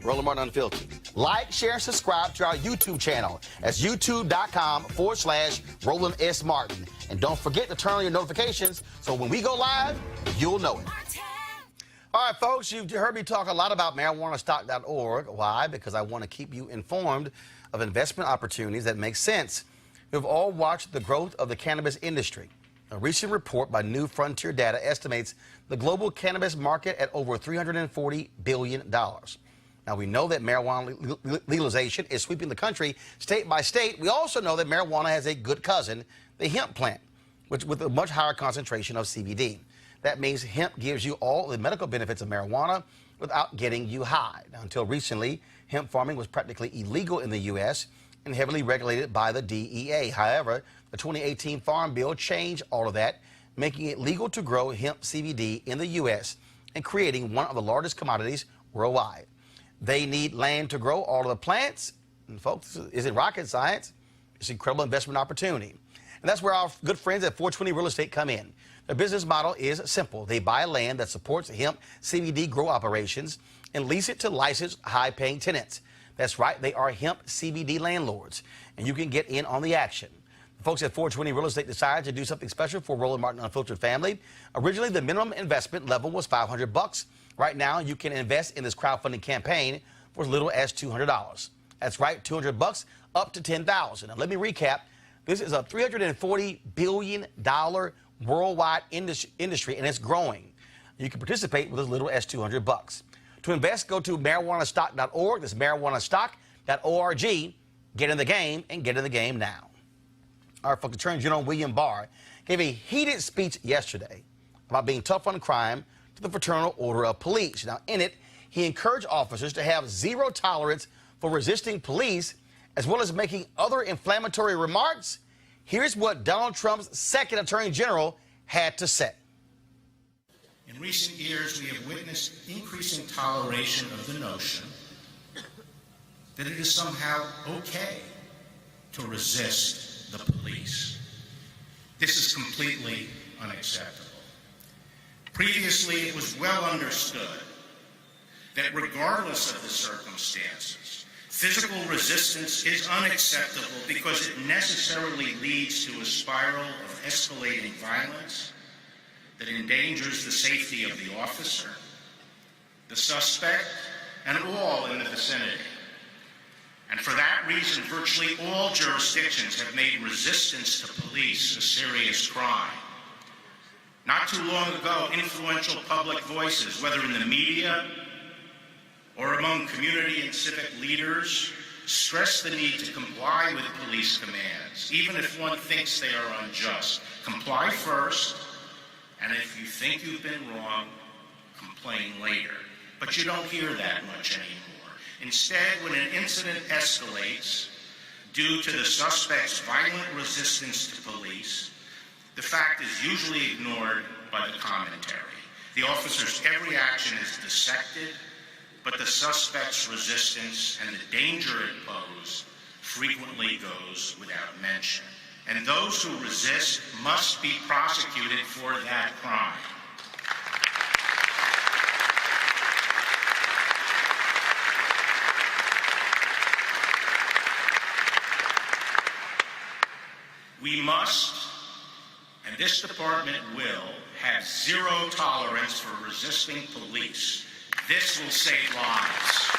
Speaker 1: Roland Martin Unfiltered. Like, share, and subscribe to our YouTube channel. That's YouTube.com/Roland S. Martin. And don't forget to turn on your notifications so when we go live, you'll know it. All right, folks, you've heard me talk a lot about marijuanastock.org. Why? Because I want to keep you informed of investment opportunities that make sense. We've all watched the growth of the cannabis industry. A recent report by New Frontier Data estimates the global cannabis market at over $340 billion. Now, we know that marijuana legalization is sweeping the country state by state. We also know that marijuana has a good cousin, the hemp plant, which with a much higher concentration of CBD. That means hemp gives you all the medical benefits of marijuana without getting you high. Now, until recently, hemp farming was practically illegal in the U.S. and heavily regulated by the DEA. However, the 2018 Farm Bill changed all of that, making it legal to grow hemp CBD in the U.S. and creating one of the largest commodities worldwide. They need land to grow all of the plants. And folks, this isn't rocket science. It's an incredible investment opportunity. And that's where our good friends at 420 Real Estate come in. Their business model is simple. They buy land that supports hemp CBD grow operations and lease it to licensed high-paying tenants. That's right, they are hemp CBD landlords, and you can get in on the action. The folks at 420 Real Estate decided to do something special for Roland Martin Unfiltered family. Originally, the minimum investment level was $500. Right now, you can invest in this crowdfunding campaign for as little as $200. That's right, $200 up to $10,000. Now, let me recap. This is a $340 billion worldwide industry, and it's growing. You can participate with as little as $200. To invest, go to marijuanastock.org. That's marijuanastock.org. Get in the game and get in the game now. Our folks, Attorney General William Barr gave a heated speech yesterday about being tough on crime to the Fraternal Order of Police. Now, in it, he encouraged officers to have zero tolerance for resisting police, as well as making other inflammatory remarks. Here's what Donald Trump's second Attorney General had to say.
Speaker 18: In recent years, we have witnessed increasing toleration of the notion that it is somehow okay to resist the police. This is completely unacceptable. Previously, it was well understood that regardless of the circumstances, physical resistance is unacceptable because it necessarily leads to a spiral of escalating violence that endangers the safety of the officer, the suspect, and all in the vicinity. And for that reason, virtually all jurisdictions have made resistance to police a serious crime. Not too long ago, influential public voices, whether in the media or among community and civic leaders, stress the need to comply with police commands, even if one thinks they are unjust. Comply first, and if you think you've been wrong, complain later. But you don't hear that much anymore. Instead, when an incident escalates due to the suspect's violent resistance to police, the fact is usually ignored by the commentary. The officer's every action is dissected, but the suspect's resistance and the danger it poses frequently goes without mention. And those who resist must be prosecuted for that crime. We must, and this department will, have zero tolerance for resisting police. This will save lives.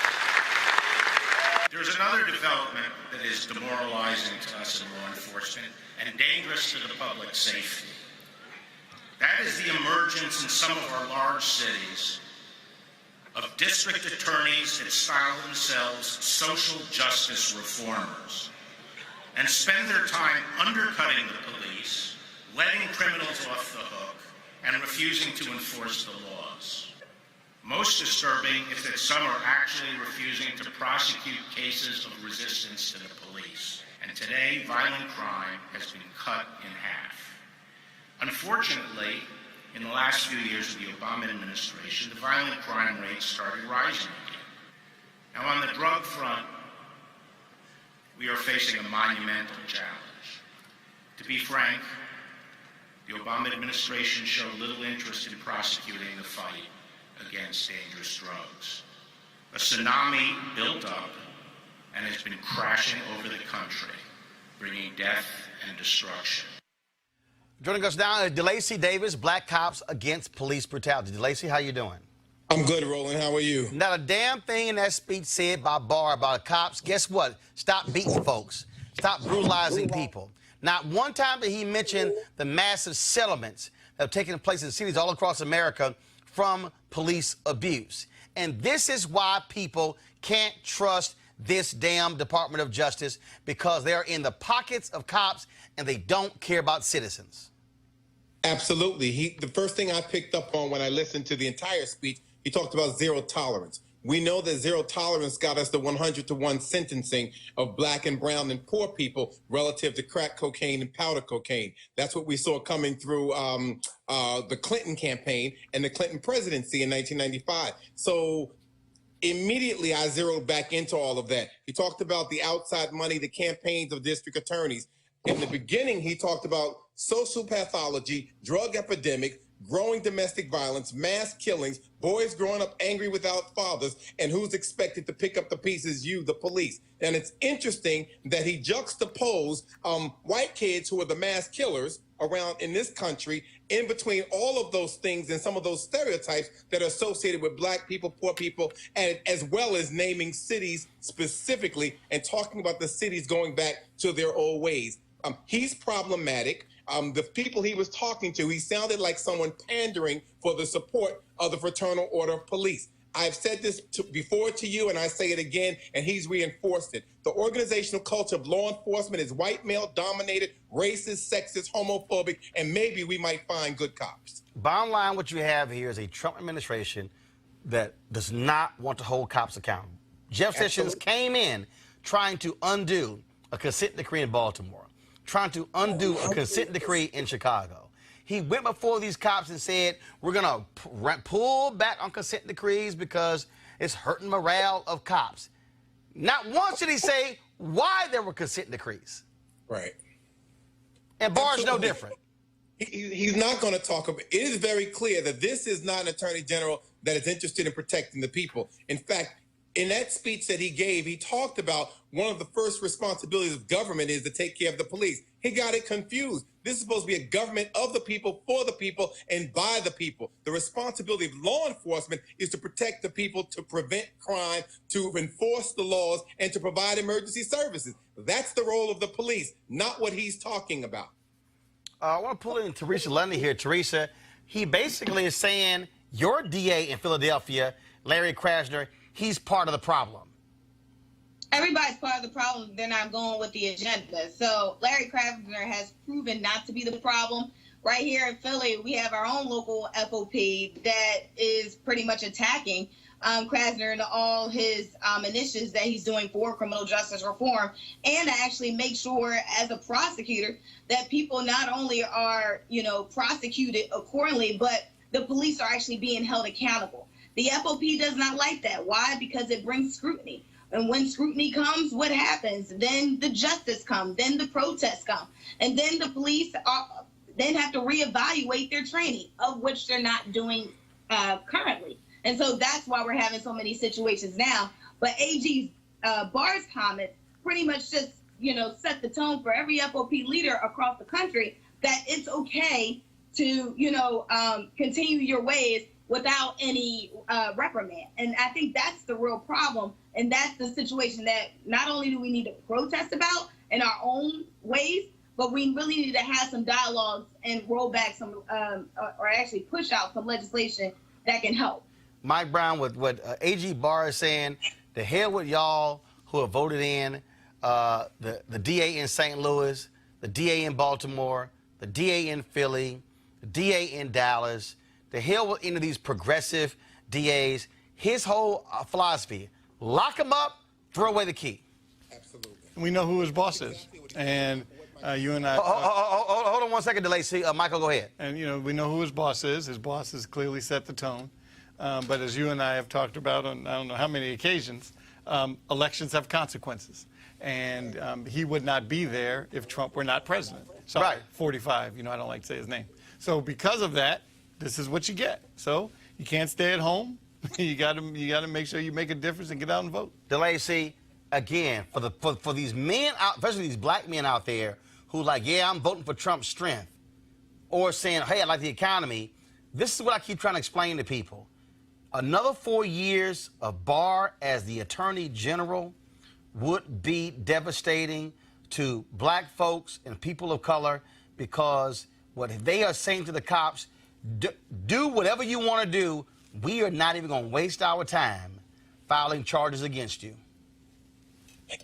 Speaker 18: There's another development that is demoralizing to us in law enforcement and dangerous to the public safety. That is the emergence in some of our large cities of district attorneys that style themselves social justice reformers and spend their time undercutting the police, letting criminals off the hook, and refusing to enforce the laws. Most disturbing is that some are actually refusing to prosecute cases of resistance to the police. And today, violent crime has been cut in half. Unfortunately, in the last few years of the Obama administration, the violent crime rate started rising again. Now, on the drug front, we are facing a monumental challenge. To be frank, the Obama administration showed little interest in prosecuting the fight against dangerous drugs. A tsunami built up and has been crashing over the country, bringing death and destruction.
Speaker 1: Joining us now is DeLacy Davis, Black Cops Against Police Brutality. DeLacy, how you doing?
Speaker 17: I'm good, Roland. How are you?
Speaker 1: Not a damn thing in that speech said by Barr about cops. Guess what? Stop beating folks. Stop brutalizing people. Not one time did he mention the massive settlements that have taken place in cities all across America from police abuse. And this is why people can't trust this damn Department of Justice, because they're in the pockets of cops and they don't care about citizens.
Speaker 19: Absolutely. The first thing I picked up on when I listened to the entire speech, he talked about zero tolerance. We know that zero tolerance got us the 100-to-1 sentencing of black and brown and poor people relative to crack cocaine and powder cocaine. That's what we saw coming through the Clinton campaign and the Clinton presidency in 1995. So immediately I zeroed back into all of that. He talked about the outside money, the campaigns of district attorneys. In the beginning, he talked about social pathology, drug epidemic, growing domestic violence, mass killings, boys growing up angry without fathers, and who's expected to pick up the pieces? You, the police. And it's interesting that he juxtaposed white kids who are the mass killers around in this country in between all of those things and some of those stereotypes that are associated with black people, poor people, and as well as naming cities specifically and talking about the cities going back to their old ways. He's problematic. The people he was talking to, he sounded like someone pandering for the support of the Fraternal Order of Police. I've said this before to you, and I say it again, and he's reinforced it. The organizational culture of law enforcement is white male-dominated, racist, sexist, homophobic, and maybe we might find good cops.
Speaker 1: Bottom line, what you have here is a Trump administration that does not want to hold cops accountable. Jeff Sessions came in trying to undo a consent decree in Baltimore, trying to undo a consent decree in Chicago. He went before these cops and said, we're going to pull back on consent decrees because it's hurting morale of cops. Not once did he say why there were consent decrees.
Speaker 19: Right.
Speaker 1: And Barr's no different.
Speaker 19: He's not going to talk about it. It is very clear that this is not an attorney general that is interested in protecting the people. In fact, in that speech that he gave, he talked about one of the first responsibilities of government is to take care of the police. He got it confused. This is supposed to be a government of the people, for the people, and by the people. The responsibility of law enforcement is to protect the people, to prevent crime, to enforce the laws, and to provide emergency services. That's the role of the police, not what he's talking about.
Speaker 1: I want to pull in Teresa Lundy here. Teresa, he basically is saying your DA in Philadelphia, Larry Krasner, he's part of the problem.
Speaker 6: Everybody's part of the problem. They're not going with the agenda. So Larry Krasner has proven not to be the problem. Right here in Philly, we have our own local FOP that is pretty much attacking Krasner and all his initiatives that he's doing for criminal justice reform, and to actually make sure as a prosecutor that people not only are, prosecuted accordingly, but the police are actually being held accountable. The FOP does not like that. Why? Because it brings scrutiny. And when scrutiny comes, what happens? Then the justice comes, then the protests come, and then the police then have to reevaluate their training, of which they're not doing currently. And so that's why we're having so many situations now. But AG Barr's comments pretty much just, set the tone for every FOP leader across the country that it's okay to, continue your ways without any reprimand. And I think that's the real problem. And that's the situation that not only do we need to protest about in our own ways, but we really need to have some dialogues and roll back some, or actually push out some legislation that can help.
Speaker 1: Mike Brown, what AG Barr is saying, the hell with y'all who have voted in the DA in St. Louis, the DA in Baltimore, the DA in Philly, the DA in Dallas. The hell with any of these progressive DAs. His whole philosophy, lock them up, throw away the key.
Speaker 19: Absolutely.
Speaker 7: We know who his boss is. And you and I...
Speaker 1: Hold on one second, DeLacy. Michael, go ahead.
Speaker 7: And, we know who his boss is. His boss has clearly set the tone. But as you and I have talked about on I don't know how many occasions, elections have consequences. And he would not be there if Trump were not president. Sorry, right. 45. I don't like to say his name. So because of that, this is what you get. So you can't stay at home. you got to make sure you make a difference and get out and vote.
Speaker 1: DeLacy, again, for these men out, especially these black men out there who yeah, I'm voting for Trump's strength, or saying, hey, I like the economy. This is what I keep trying to explain to people. Another 4 years of Barr as the Attorney General would be devastating to black folks and people of color, because what they are saying to the cops, do whatever you want to do. We are not even going to waste our time filing charges against you.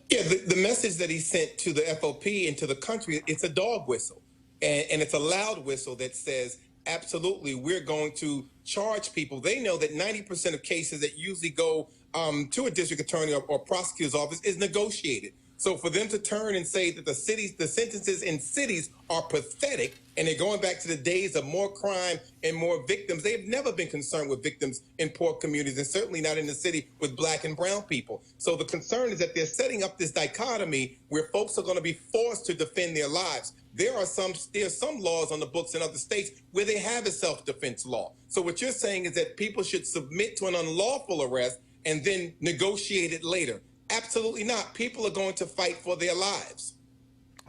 Speaker 19: Yeah, the message that he sent to the FOP and to the country, it's a dog whistle. And it's a loud whistle that says, absolutely, we're going to charge people. They know that 90% of cases that usually go to a district attorney or prosecutor's office is negotiated. So for them to turn and say that the sentences in cities are pathetic, and they're going back to the days of more crime and more victims. They've never been concerned with victims in poor communities, and certainly not in the city with black and brown people. So the concern is that they're setting up this dichotomy where folks are going to be forced to defend there's some laws on the books in other states where they have a self-defense law. So what you're saying is that people should submit to an unlawful arrest and then negotiate it later. Absolutely not. People are going to fight for their lives.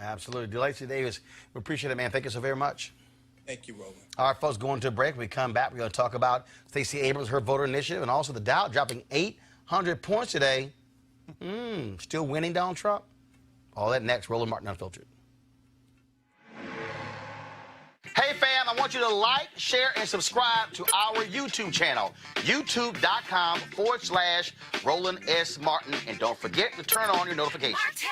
Speaker 1: Absolutely. Delacey Davis, we appreciate it, man. Thank you so very much.
Speaker 19: Thank you, Roland.
Speaker 1: All right, folks, going to a break. When we come back, we're going to talk about Stacey Abrams, her voter initiative, and also the Dow dropping 800 points today. Still winning Donald Trump? All that next. Roland Martin Unfiltered. Hey, fam, I want you to like, share, and subscribe to our YouTube channel, youtube.com/Roland S. Martin. And don't forget to turn on your notifications.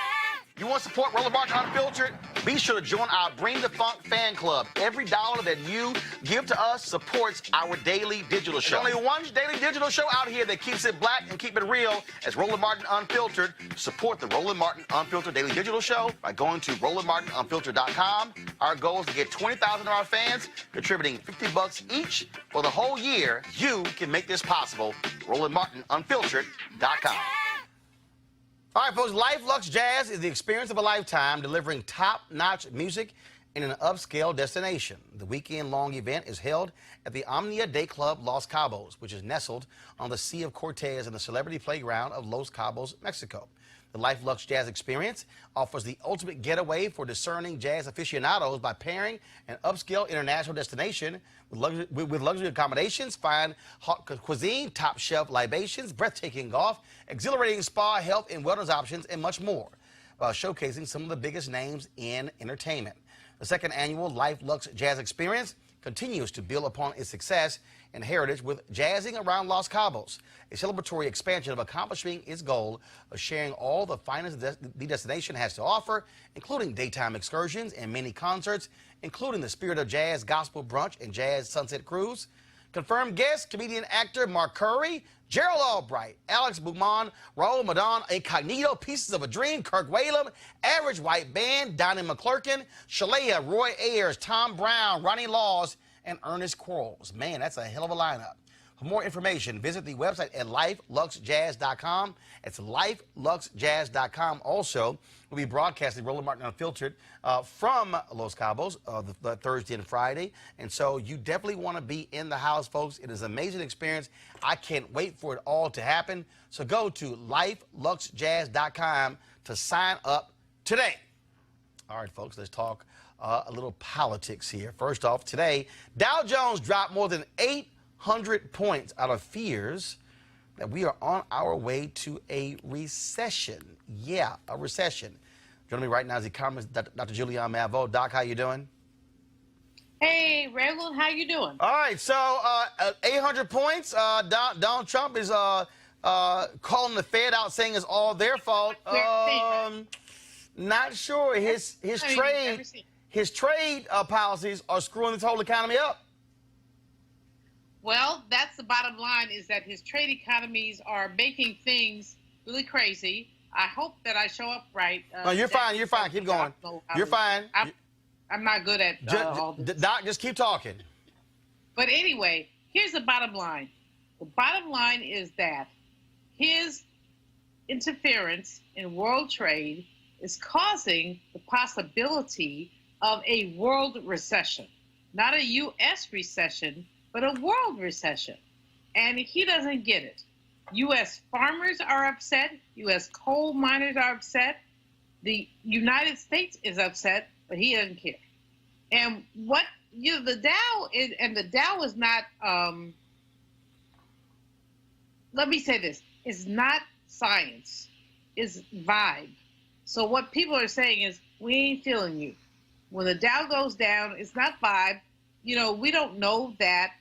Speaker 1: You want to support Roland Martin Unfiltered? Be sure to join our Bring the Funk fan club. Every dollar that you give to us supports our daily digital show. There's only one daily digital show out here that keeps it black and keep it real as Roland Martin Unfiltered. Support the Roland Martin Unfiltered daily digital show by going to RolandMartinUnfiltered.com. Our goal is to get 20,000 of our fans contributing $50 each for the whole year. You can make this possible. RolandMartinUnfiltered.com. All right, folks, Life Lux Jazz is the experience of a lifetime, delivering top-notch music in an upscale destination. The weekend-long event is held at the Omnia Day Club Los Cabos, which is nestled on the Sea of Cortez and the celebrity playground of Los Cabos, Mexico. The Life Lux Jazz experience offers the ultimate getaway for discerning jazz aficionados by pairing an upscale international destination with luxury accommodations, fine hot cuisine, top-shelf libations, breathtaking golf, exhilarating spa, health and wellness options, and much more, while showcasing some of the biggest names in entertainment. The second annual Life Lux Jazz Experience continues to build upon its success and heritage with Jazzing Around Los Cabos, a celebratory expansion of accomplishing its goal of sharing all the finest the destination has to offer, including daytime excursions and mini concerts, including the Spirit of Jazz Gospel Brunch and Jazz Sunset Cruise. Confirmed guests, comedian actor Mark Curry, Gerald Albright, Alex Bugman, Raul Madon, Incognito, Pieces of a Dream, Kirk Whalum, Average White Band, Donnie McClurkin, Shalea, Roy Ayers, Tom Brown, Ronnie Laws, and Ernest Quarles. Man, that's a hell of a lineup. For more information, visit the website at lifeluxjazz.com. It's lifeluxjazz.com. Also, we'll be broadcasting Roland Martin Unfiltered from Los Cabos the Thursday and Friday. And so you definitely want to be in the house, folks. It is an amazing experience. I can't wait for it all to happen. So go to lifeluxjazz.com to sign up today. All right, folks, let's talk a little politics here. First off, today, Dow Jones dropped more than 800 points out of fears that we are on our way to a recession. Yeah, a recession. Joining me right now is economist Dr. Julianne Malveaux. Doc, how you doing?
Speaker 20: Hey, Roland, how you doing?
Speaker 1: All right, so 800 points. Donald Trump is calling the Fed out, saying it's all their fault. Not sure. His trade policies are screwing this whole economy up.
Speaker 20: Well, that's the bottom line, is that his trade economies are making things really crazy. I hope that I show up right.
Speaker 1: No, you're fine. You're fine. Keep going. You're fine.
Speaker 20: I'm not good at all this.
Speaker 1: Doc, just keep talking.
Speaker 20: But anyway, here's the bottom line. The bottom line is that his interference in world trade is causing the possibility of a world recession. Not a U.S. recession, but a world recession. And he doesn't get it. U.S. farmers are upset. U.S. coal miners are upset. The United States is upset, but he doesn't care. And the Dow is not, let me say this, it's not science, it's vibe. So what people are saying is, we ain't feeling you. When the Dow goes down, it's not vibe. You know, we don't know that,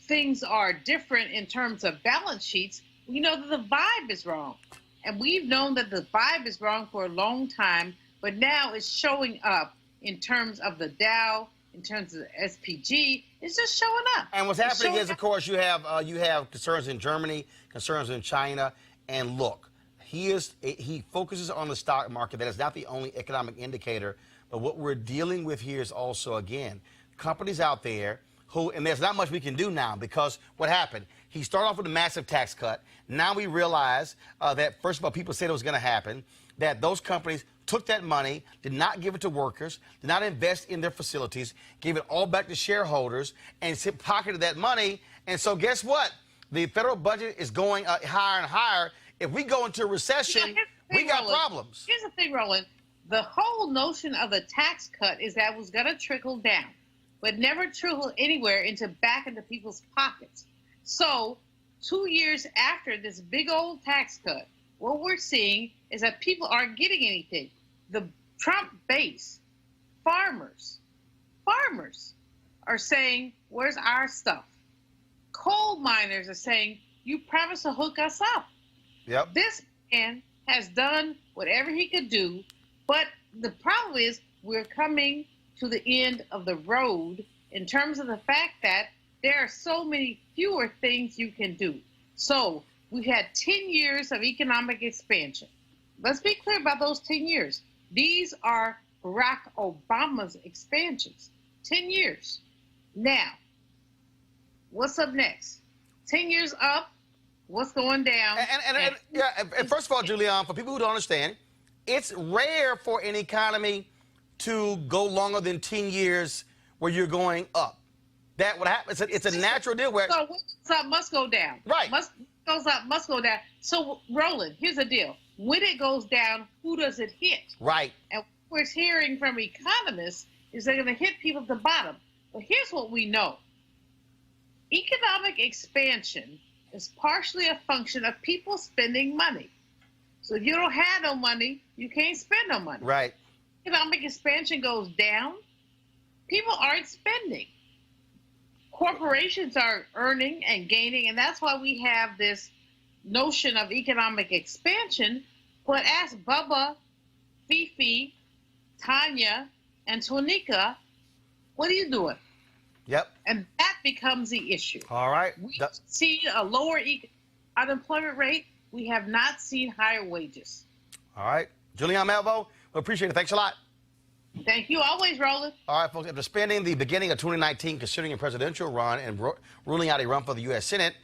Speaker 20: things are different in terms of balance sheets. We know that the vibe is wrong. And we've known that the vibe is wrong for a long time, but now it's showing up in terms of the Dow, in terms of the SPG, It's just showing up.
Speaker 1: And what's happening is, of course, you have concerns in Germany, concerns in China, and look, he focuses on the stock market. That is not the only economic indicator, but what we're dealing with here is also, again, companies out there who, and there's not much we can do now, because what happened? He started off with a massive tax cut. Now we realize that, first of all, people said it was going to happen, that those companies took that money, did not give it to workers, did not invest in their facilities, gave it all back to shareholders, and pocketed that money. And so guess what? The federal budget is going higher and higher. If we go into a recession, we got problems.
Speaker 20: Here's the thing, Roland. The whole notion of the tax cut is that it was going to trickle down, but never trickle anywhere back into people's pockets. So 2 years after this big old tax cut, what we're seeing is that people aren't getting anything. The Trump base, farmers are saying, where's our stuff? Coal miners are saying, you promised to hook us up.
Speaker 1: Yep.
Speaker 20: This man has done whatever he could do, but the problem is we're coming to the end of the road in terms of the fact that there are so many fewer things you can do. So we've had 10 years of economic expansion. Let's be clear about those 10 years. These are Barack Obama's expansions. 10 years. Now, what's up next? 10 years up, what's going down?
Speaker 1: And first of all, Julianne, for people who don't understand, it's rare for an economy to go longer than 10 years where you're going up. That would happen. It's a natural deal where.
Speaker 20: So what goes up must go down.
Speaker 1: Right.
Speaker 20: Goes up must go down. So, Roland, here's the deal. When it goes down, who does it hit?
Speaker 1: Right.
Speaker 20: And what we're hearing from economists is they're going to hit people at the bottom. But here's what we know. Economic expansion is partially a function of people spending money. So if you don't have no money, you can't spend no money.
Speaker 1: Right.
Speaker 20: Economic expansion goes down, people aren't spending. Corporations are earning and gaining, and that's why we have this notion of economic expansion. But ask Bubba, Fifi, Tanya, and Tonika, what are you doing?
Speaker 1: Yep.
Speaker 20: And that becomes the issue.
Speaker 1: All right.
Speaker 20: We see a lower unemployment rate. We have not seen higher wages.
Speaker 1: All right. Julianne Malvo, we appreciate it. Thanks a lot.
Speaker 20: Thank you. Always, Roland.
Speaker 1: All right, folks. After spending the beginning of 2019 considering a presidential run and ruling out a run for the U.S. Senate,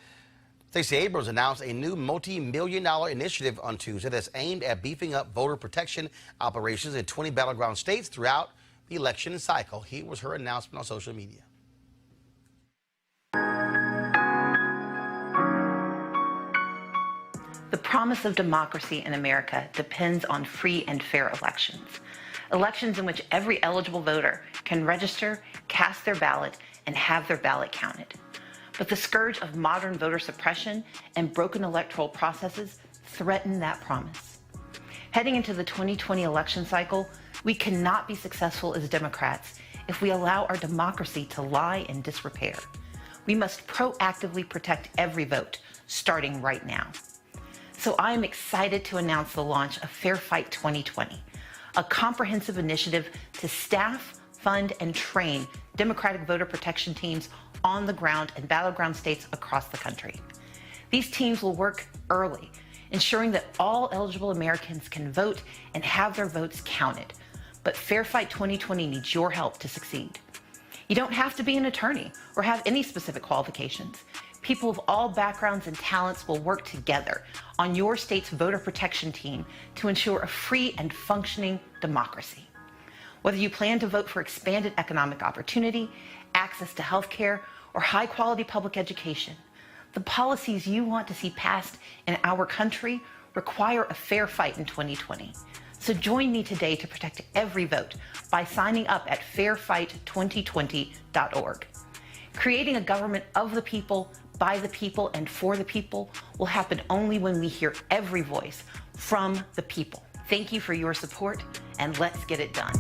Speaker 1: Stacey Abrams announced a new multi-million-dollar initiative on Tuesday that's aimed at beefing up voter protection operations in 20 battleground states throughout the election cycle. Here was her announcement on social media.
Speaker 21: The promise of democracy in America depends on free and fair elections. Elections in which every eligible voter can register, cast their ballot, and have their ballot counted. But the scourge of modern voter suppression and broken electoral processes threaten that promise. Heading into the 2020 election cycle, we cannot be successful as Democrats if we allow our democracy to lie in disrepair. We must proactively protect every vote, starting right now. So I am excited to announce the launch of Fair Fight 2020, a comprehensive initiative to staff, fund, and train Democratic voter protection teams on the ground in battleground states across the country. These teams will work early, ensuring that all eligible Americans can vote and have their votes counted. But Fair Fight 2020 needs your help to succeed. You don't have to be an attorney or have any specific qualifications. People of all backgrounds and talents will work together on your state's voter protection team to ensure a free and functioning democracy. Whether you plan to vote for expanded economic opportunity, access to health care, or high-quality public education, the policies you want to see passed in our country require a fair fight in 2020. So join me today to protect every vote by signing up at fairfight2020.org. Creating a government of the people, by the people, and for the people will happen only when we hear every voice from the people. Thank you for your support, and let's get it done.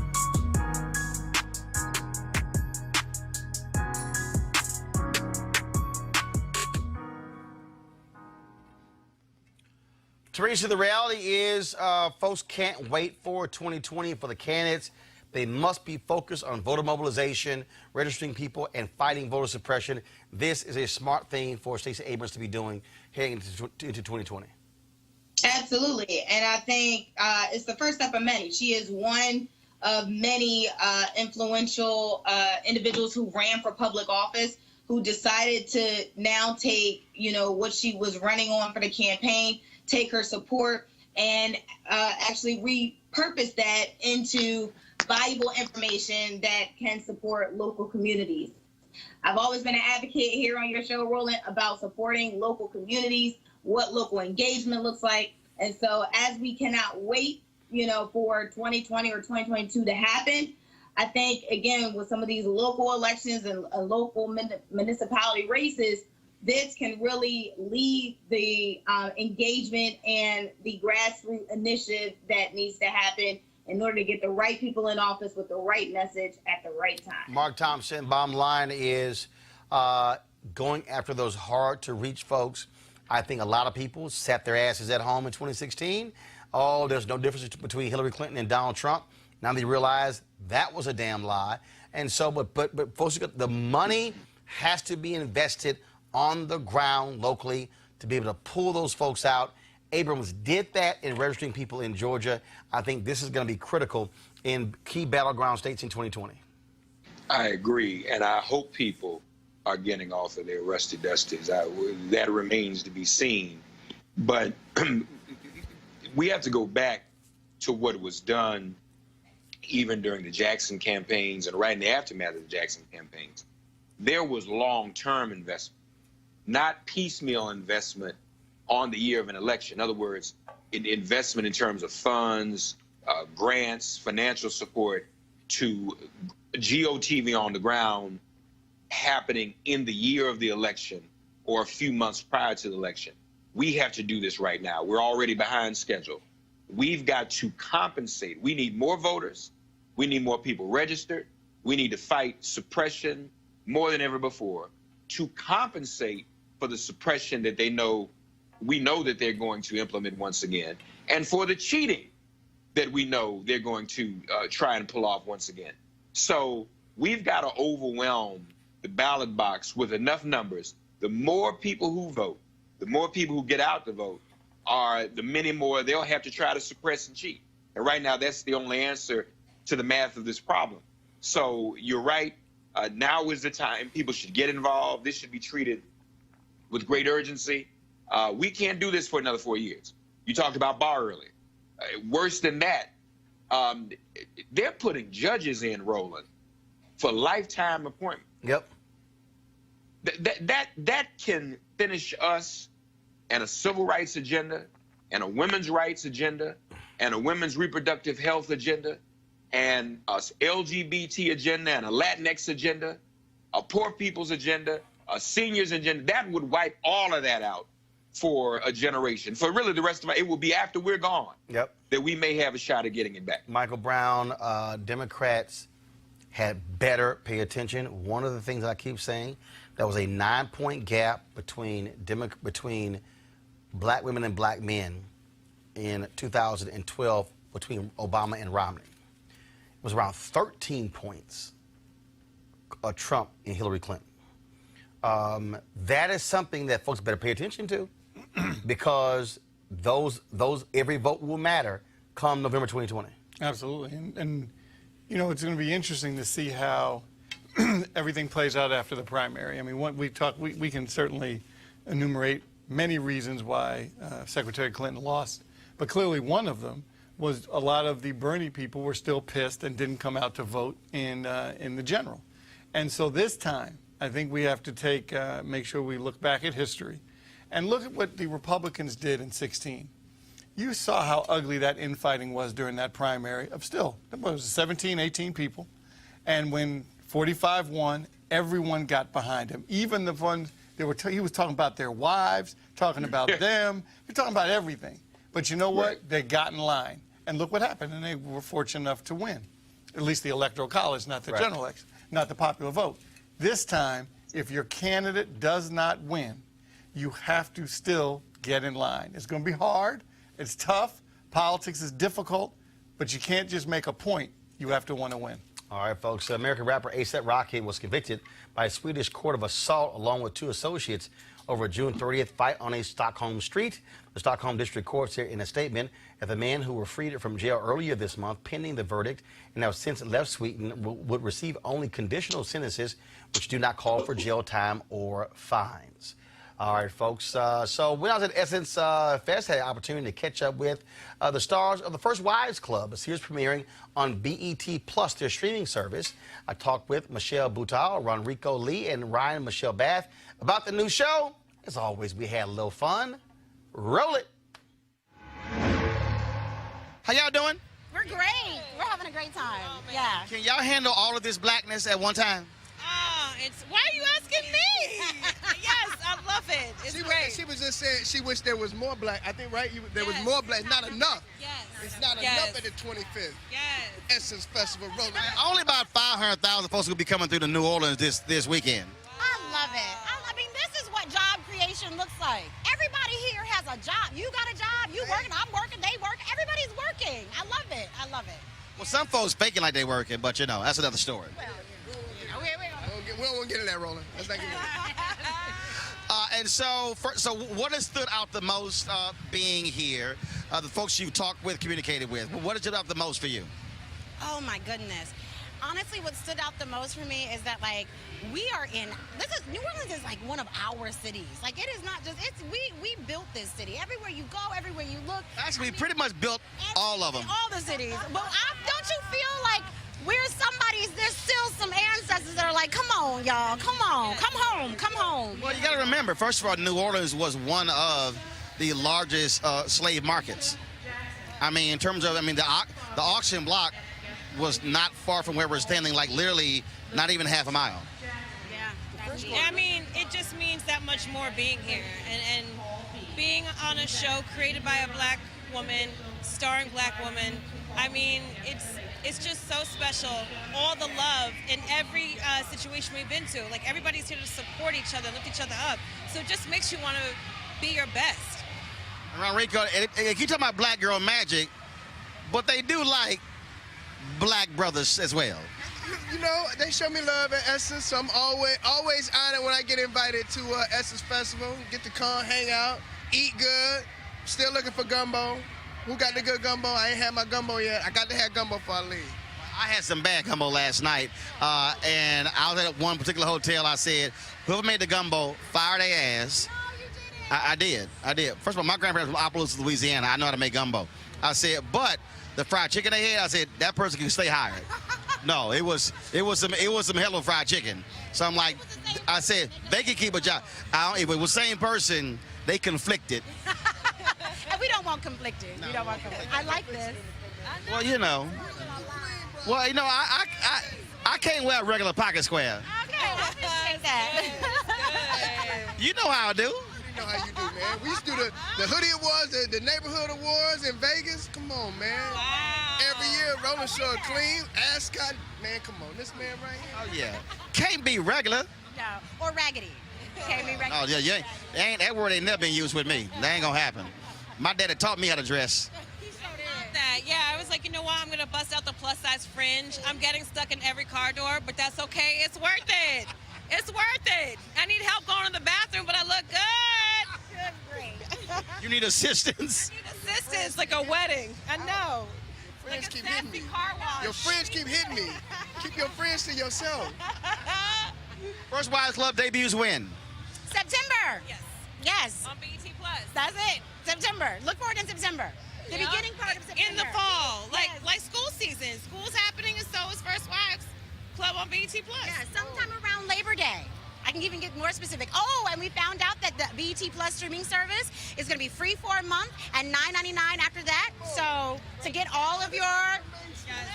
Speaker 1: Teresa, the reality is folks can't wait for 2020 for the candidates They must be focused on voter mobilization, registering people, and fighting voter suppression. This is a smart thing for Stacey Abrams to be doing heading into 2020.
Speaker 6: Absolutely. And I think it's the first step of many. She is one of many influential individuals who ran for public office, who decided to now take, what she was running on for the campaign, take her support, and actually repurpose that into valuable information that can support local communities. I've always been an advocate here on your show, Roland, about supporting local communities, what local engagement looks like. And so as we cannot wait, for 2020 or 2022 to happen, I think, again, with some of these local elections and local municipality races, this can really lead the engagement and the grassroots initiative that needs to happen in order to get the right people in office with the right message at the right time.
Speaker 1: Mark Thompson, bottom line is going after those hard-to-reach folks. I think a lot of people sat their asses at home in 2016. Oh, there's no difference between Hillary Clinton and Donald Trump. Now they realize that was a damn lie. And so, but folks, the money has to be invested on the ground locally to be able to pull those folks out. Abrams did that in registering people in Georgia. I think this is going to be critical in key battleground states in 2020.
Speaker 4: I agree, and I hope people are getting off of their rusty dusties. That remains to be seen. But we have to go back to what was done even during the Jackson campaigns and right in the aftermath of the Jackson campaigns. There was long-term investment, not piecemeal investment on the year of an election. In other words, investment in terms of funds, grants, financial support to GOTV on the ground happening in the year of the election or a few months prior to the election. We have to do this right now. We're already behind schedule. We've got to compensate. We need more voters. We need more people registered. We need to fight suppression more than ever before to compensate for the suppression that we know that they're going to implement once again, and for the cheating that we know they're going to try and pull off once again. So we've got to overwhelm the ballot box with enough numbers. The more people who vote, the more people who get out to vote, the many more they'll have to try to suppress and cheat. And right now, that's the only answer to the math of this problem. So you're right. Now is the time. People should get involved. This should be treated with great urgency. We can't do this for another 4 years. You talked about Barr earlier. Worse than that, they're putting judges in, Roland, for lifetime appointment.
Speaker 1: Yep.
Speaker 4: That can finish us and a civil rights agenda and a women's rights agenda and a women's reproductive health agenda and a LGBT agenda and a Latinx agenda, a poor people's agenda, a seniors agenda. That would wipe all of that out for a generation. For really the rest of it will be after we're gone.
Speaker 1: Yep.
Speaker 4: That we may have a shot at getting it back.
Speaker 1: Michael Brown, Democrats had better pay attention. One of the things I keep saying, there was a 9-point gap between black women and black men in 2012 between Obama and Romney. It was around 13 points of Trump and Hillary Clinton. That is something that folks better pay attention to because those every vote will matter come November 2020.
Speaker 7: Absolutely. And it's going to be interesting to see how everything plays out after the primary. I mean, we can certainly enumerate many reasons why Secretary Clinton lost, but clearly one of them was a lot of the Bernie people were still pissed and didn't come out to vote in the general. And so this time, I think we have to make sure we look back at history and look at what the Republicans did in 2016. You saw how ugly that infighting was during that primary of it was 17, 18 people. And when 45 won, everyone got behind him. Even the ones he was talking about their wives, talking about them, he was talking about everything. But you know what? Right. They got in line. And look what happened. And they were fortunate enough to win. At least the Electoral College, not the general election, not the popular vote. This time, if your candidate does not win, you have to still get in line. It's going to be hard. It's tough. Politics is difficult. But you can't just make a point You have to want to win.
Speaker 1: All right, folks. American rapper A$AP Rocky was convicted by a Swedish court of assault along with 2 associates over a June 30th fight on a Stockholm street. The Stockholm District Court said in a statement that the men who were freed from jail earlier this month pending the verdict and have since left Sweden would receive only conditional sentences which do not call for jail time or fines. All right, folks. So when I was at Essence Fest, I had the opportunity to catch up with the stars of the First Wives Club. A series premiering on BET Plus, their streaming service. I talked with Michelle Butal, Ronrico Lee, and Ryan Michelle Bath about the new show. As always, we had a little fun. Roll it. How y'all doing?
Speaker 2: We're great. We're having a great time. Yeah.
Speaker 1: Can y'all handle all of this blackness at one time?
Speaker 2: Why are you asking me? Yes, I love it. It's great.
Speaker 22: She was just saying she wished there was more black. I think, right? There was more black. Not enough.
Speaker 2: Yes.
Speaker 22: It's not enough at the 25th.
Speaker 2: Yes.
Speaker 22: Essence Festival. Rolling.
Speaker 1: Only about 500,000 folks will be coming through to New Orleans this weekend.
Speaker 2: I love it. I mean, this is what job creation looks like. Everybody here has a job. You got a job. You working. I'm working. They work. Everybody's working. I love it. I love it.
Speaker 1: Well, some folks faking like they working, but that's another story.
Speaker 22: We don't want to get in that, Roland. Let's not get in that.
Speaker 1: And so what has stood out the most being here? The folks you've talked with, communicated with. What has stood out the most for you?
Speaker 2: Oh my goodness. Honestly, what stood out the most for me is that New Orleans is like one of our cities. Like it is not just we built this city. Everywhere you go, everywhere you look.
Speaker 1: Actually, we pretty much built all of them.
Speaker 2: All the cities. But don't you feel like there's still some ancestors that are like, come on, y'all, come on, come home, come home.
Speaker 1: Well, you got to remember, first of all, New Orleans was one of the largest slave markets. I mean, in terms of, the auction block was not far from where we're standing, like literally not even half a mile.
Speaker 23: Yeah, I mean, it just means that much more being here and being on a show created by a black woman, starring black women. I mean, it's just so special. All the love in every situation we've been to. Like, everybody's here to support each other, lift each other up. So it just makes you want to be your best.
Speaker 1: Rico, you talking about black girl magic, but they do like black brothers as well.
Speaker 22: You know, they show me love at Essence, so I'm always honored when I get invited to Essence Festival. Get to come, hang out, eat good. Still looking for gumbo. Who got the good gumbo? I ain't had my gumbo yet. I got to have gumbo before I leave.
Speaker 1: I had some bad gumbo last night, and I was at one particular hotel. I said, whoever made the gumbo, fire their ass. I did. First of all, my grandparents from Opelousas, Louisiana. I know how to make gumbo. I said, but the fried chicken they had, I said, that person can stay hired. No, it was some hell of fried chicken. So I'm like, I said, they can keep a job. If it was the same person, they conflicted.
Speaker 2: And we don't want conflicted. We don't want conflicted. I like this.
Speaker 1: Well, I can't wear a regular pocket square.
Speaker 2: Okay, I appreciate that.
Speaker 1: You know how I do.
Speaker 22: You know how you do, man. We used to do the hoodie awards, the neighborhood awards in Vegas. Come on, man.
Speaker 23: Wow.
Speaker 22: Every year, Rolling Shore clean, ascot. Man, come on. This man right here.
Speaker 1: Oh, yeah. Can't be regular.
Speaker 2: No, or raggedy. Can't be regular.
Speaker 1: Oh, yeah. That word ain't never been used with me. That ain't gonna happen. My daddy taught me how to dress.
Speaker 23: Yeah, I was like, you know what? I'm going to bust out the plus-size fringe. I'm getting stuck in every car door, but that's okay. It's worth it. It's worth it. I need help going to the bathroom, but I look good.
Speaker 2: Great.
Speaker 1: You need assistance?
Speaker 23: I need assistance, like a wedding. I know.
Speaker 22: Friends
Speaker 23: like
Speaker 22: keep hitting me.
Speaker 23: Car wash.
Speaker 22: Your friends keep hitting me. Keep your friends to yourself.
Speaker 1: First Wives Club debuts when?
Speaker 2: September. Yes.
Speaker 23: On BET Plus.
Speaker 2: That's it. September. Look for it in September. The beginning part of September.
Speaker 23: In the fall, like school season. School's happening, and so is First Wives Club on BET Plus.
Speaker 2: Yeah, sometime around Labor Day. I can even get more specific. Oh, and we found out that the BET Plus streaming service is going to be free for a month and $9.99 after that. So to get all of your...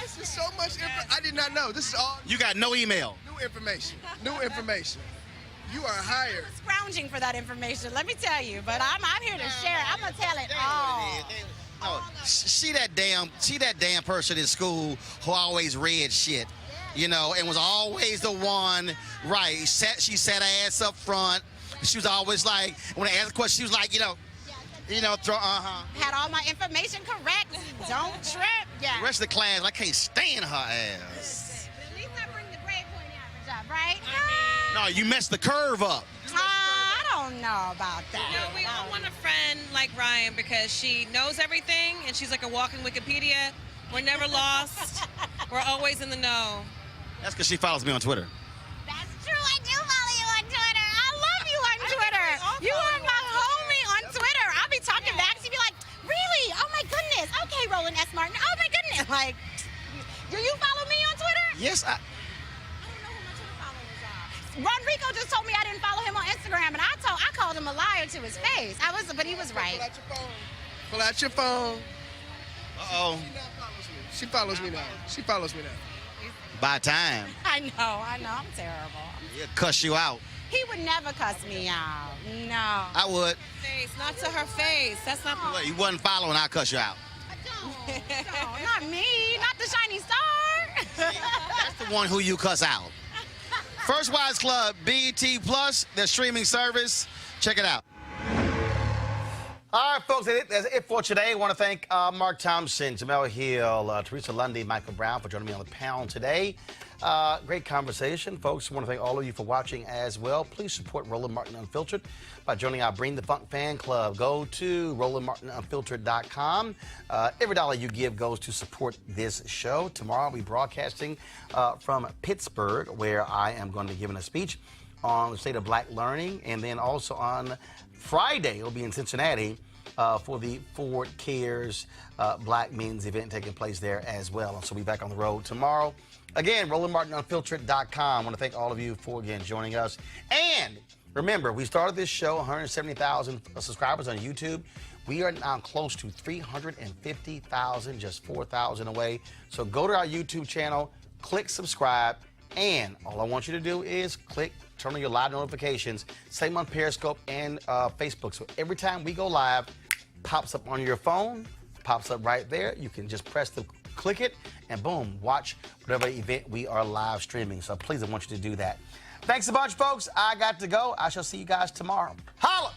Speaker 22: This is so much information. I did not know. This is all...
Speaker 1: You got no email.
Speaker 22: New information. New information. You are hired.
Speaker 2: I'm scrounging for that information, let me tell you. But I'm here to share. I'm going to tell it all.
Speaker 1: See that damn person in school who always read shit, and was always the one, right? She sat her ass up front. She was always like, when I asked a question, she was like,
Speaker 2: Had all my information correct. Don't trip. Yeah.
Speaker 1: The rest of the class, I can't stand her ass.
Speaker 2: At least I bring the grade point average up, right?
Speaker 1: No, you messed the curve up.
Speaker 2: I don't know about that.
Speaker 23: No, we all want a friend like Ryan because she knows everything and she's like a walking Wikipedia. We're never lost. We're always in the know.
Speaker 1: That's because she follows me on Twitter.
Speaker 2: That's true. I do follow you on Twitter. I love you on Twitter. You are my homie on Twitter. I'll be talking back to you, be like, really? Oh my goodness. Okay, Roland S. Martin. Oh my goodness. Like, do you follow me on Twitter?
Speaker 1: Yes,
Speaker 2: I don't know who my Twitter followers are. Rodrigo just told me I didn't follow him on Instagram, and I called him a liar to his face. But he was right.
Speaker 22: Pull out your phone.
Speaker 1: Uh-oh.
Speaker 22: She follows me now. She follows me now.
Speaker 1: By time.
Speaker 2: I know. I'm terrible.
Speaker 1: He'll cuss you out.
Speaker 2: He would never cuss me out. No.
Speaker 1: I would.
Speaker 23: Face, not to her face. That's not.
Speaker 1: Well, you wasn't following, I'll cuss you out.
Speaker 2: No, not me. Not the shiny star.
Speaker 1: That's the one who you cuss out. First Wives Club, BET Plus, their streaming service. Check it out. All right, folks, that's it for today. I want to thank Mark Thompson, Jamel Hill, Teresa Lundy, Michael Brown for joining me on the panel today. Great conversation, folks. I want to thank all of you for watching as well. Please support Roland Martin Unfiltered by joining our Bring the Funk fan club. Go to RolandMartinUnfiltered.com. Every dollar you give goes to support this show. Tomorrow I'll be broadcasting from Pittsburgh, where I am going to be giving a speech on the state of black learning, and then also on Friday, it'll be in Cincinnati for the Ford Cares Black Men's event taking place there as well. So we'll be back on the road tomorrow. Again, RolandMartinUnfiltered.com. I want to thank all of you for, again, joining us. And remember, we started this show, 170,000 subscribers on YouTube. We are now close to 350,000, just 4,000 away. So go to our YouTube channel, click subscribe, and all I want you to do is turn on your live notifications. Same on Periscope and Facebook. So every time we go live, pops up on your phone, pops up right there. You can just click it, and boom, watch whatever event we are live streaming. So please, I want you to do that. Thanks a bunch, folks. I got to go. I shall see you guys tomorrow. Holla!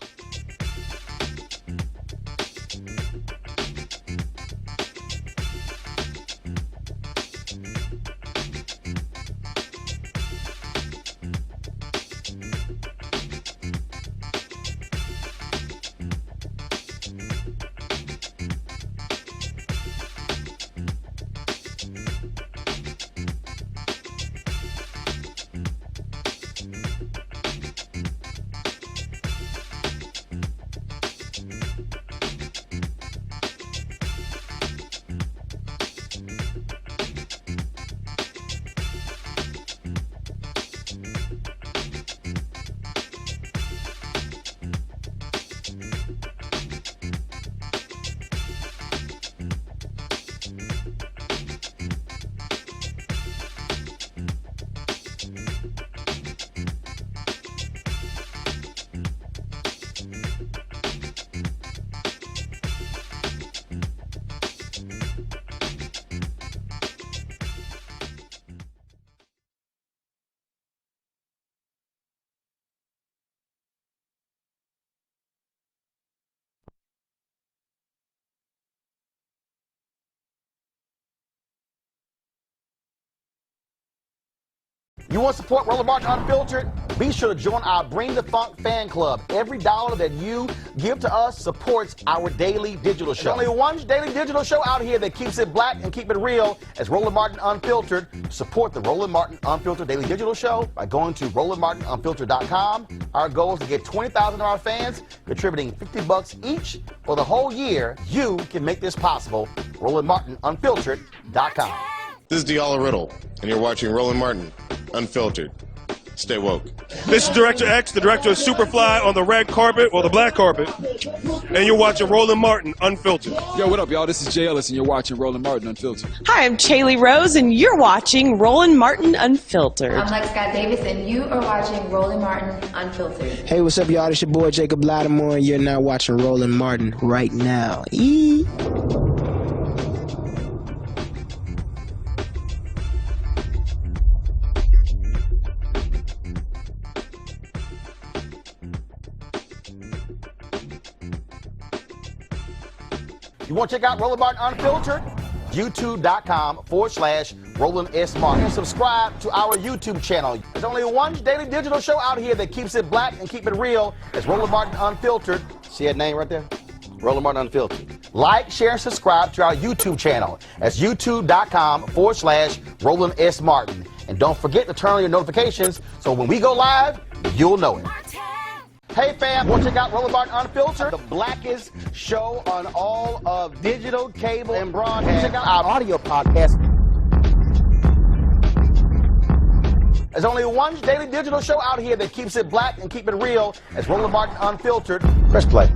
Speaker 1: You want to support Roland Martin Unfiltered? Be sure to join our Bring the Funk fan club. Every dollar that you give to us supports our daily digital show. There's only one daily digital show out here that keeps it black and keep it real as Roland Martin Unfiltered. Support the Roland Martin Unfiltered daily digital show by going to RolandMartinUnfiltered.com. Our goal is to get 20,000 of our fans contributing $50 each for the whole year. You can make this possible. RolandMartinUnfiltered.com.
Speaker 19: This is Diala Riddle, and you're watching Roland Martin Unfiltered. Stay woke.
Speaker 3: This is Director X, the director of Superfly on the red carpet, or the black carpet, and you're watching Roland Martin Unfiltered.
Speaker 5: Yo, what up, y'all? This is Jay Ellis, and you're watching Roland Martin Unfiltered.
Speaker 11: Hi, I'm Chaley Rose, and you're watching Roland Martin Unfiltered.
Speaker 24: I'm Lex Scott Davis, and you are watching Roland Martin Unfiltered.
Speaker 25: Hey, what's up, y'all? It's your boy Jacob Lattimore, and you're now watching Roland Martin right now.
Speaker 1: You want to check out Roland Martin Unfiltered? YouTube.com/Roland S. Martin. And subscribe to our YouTube channel. There's only one daily digital show out here that keeps it black and keep it real. It's Roland Martin Unfiltered. See that name right there? Roland Martin Unfiltered. Like, share, and subscribe to our YouTube channel. That's YouTube.com/Roland S. Martin. And don't forget to turn on your notifications so when we go live, you'll know it. Hey fam, want to check out Roland Martin Unfiltered, the blackest show on all of digital, cable, and broadcast. Check out our audio podcast. There's only one daily digital show out here that keeps it black and keep it real. It's Roland Martin Unfiltered. Press play.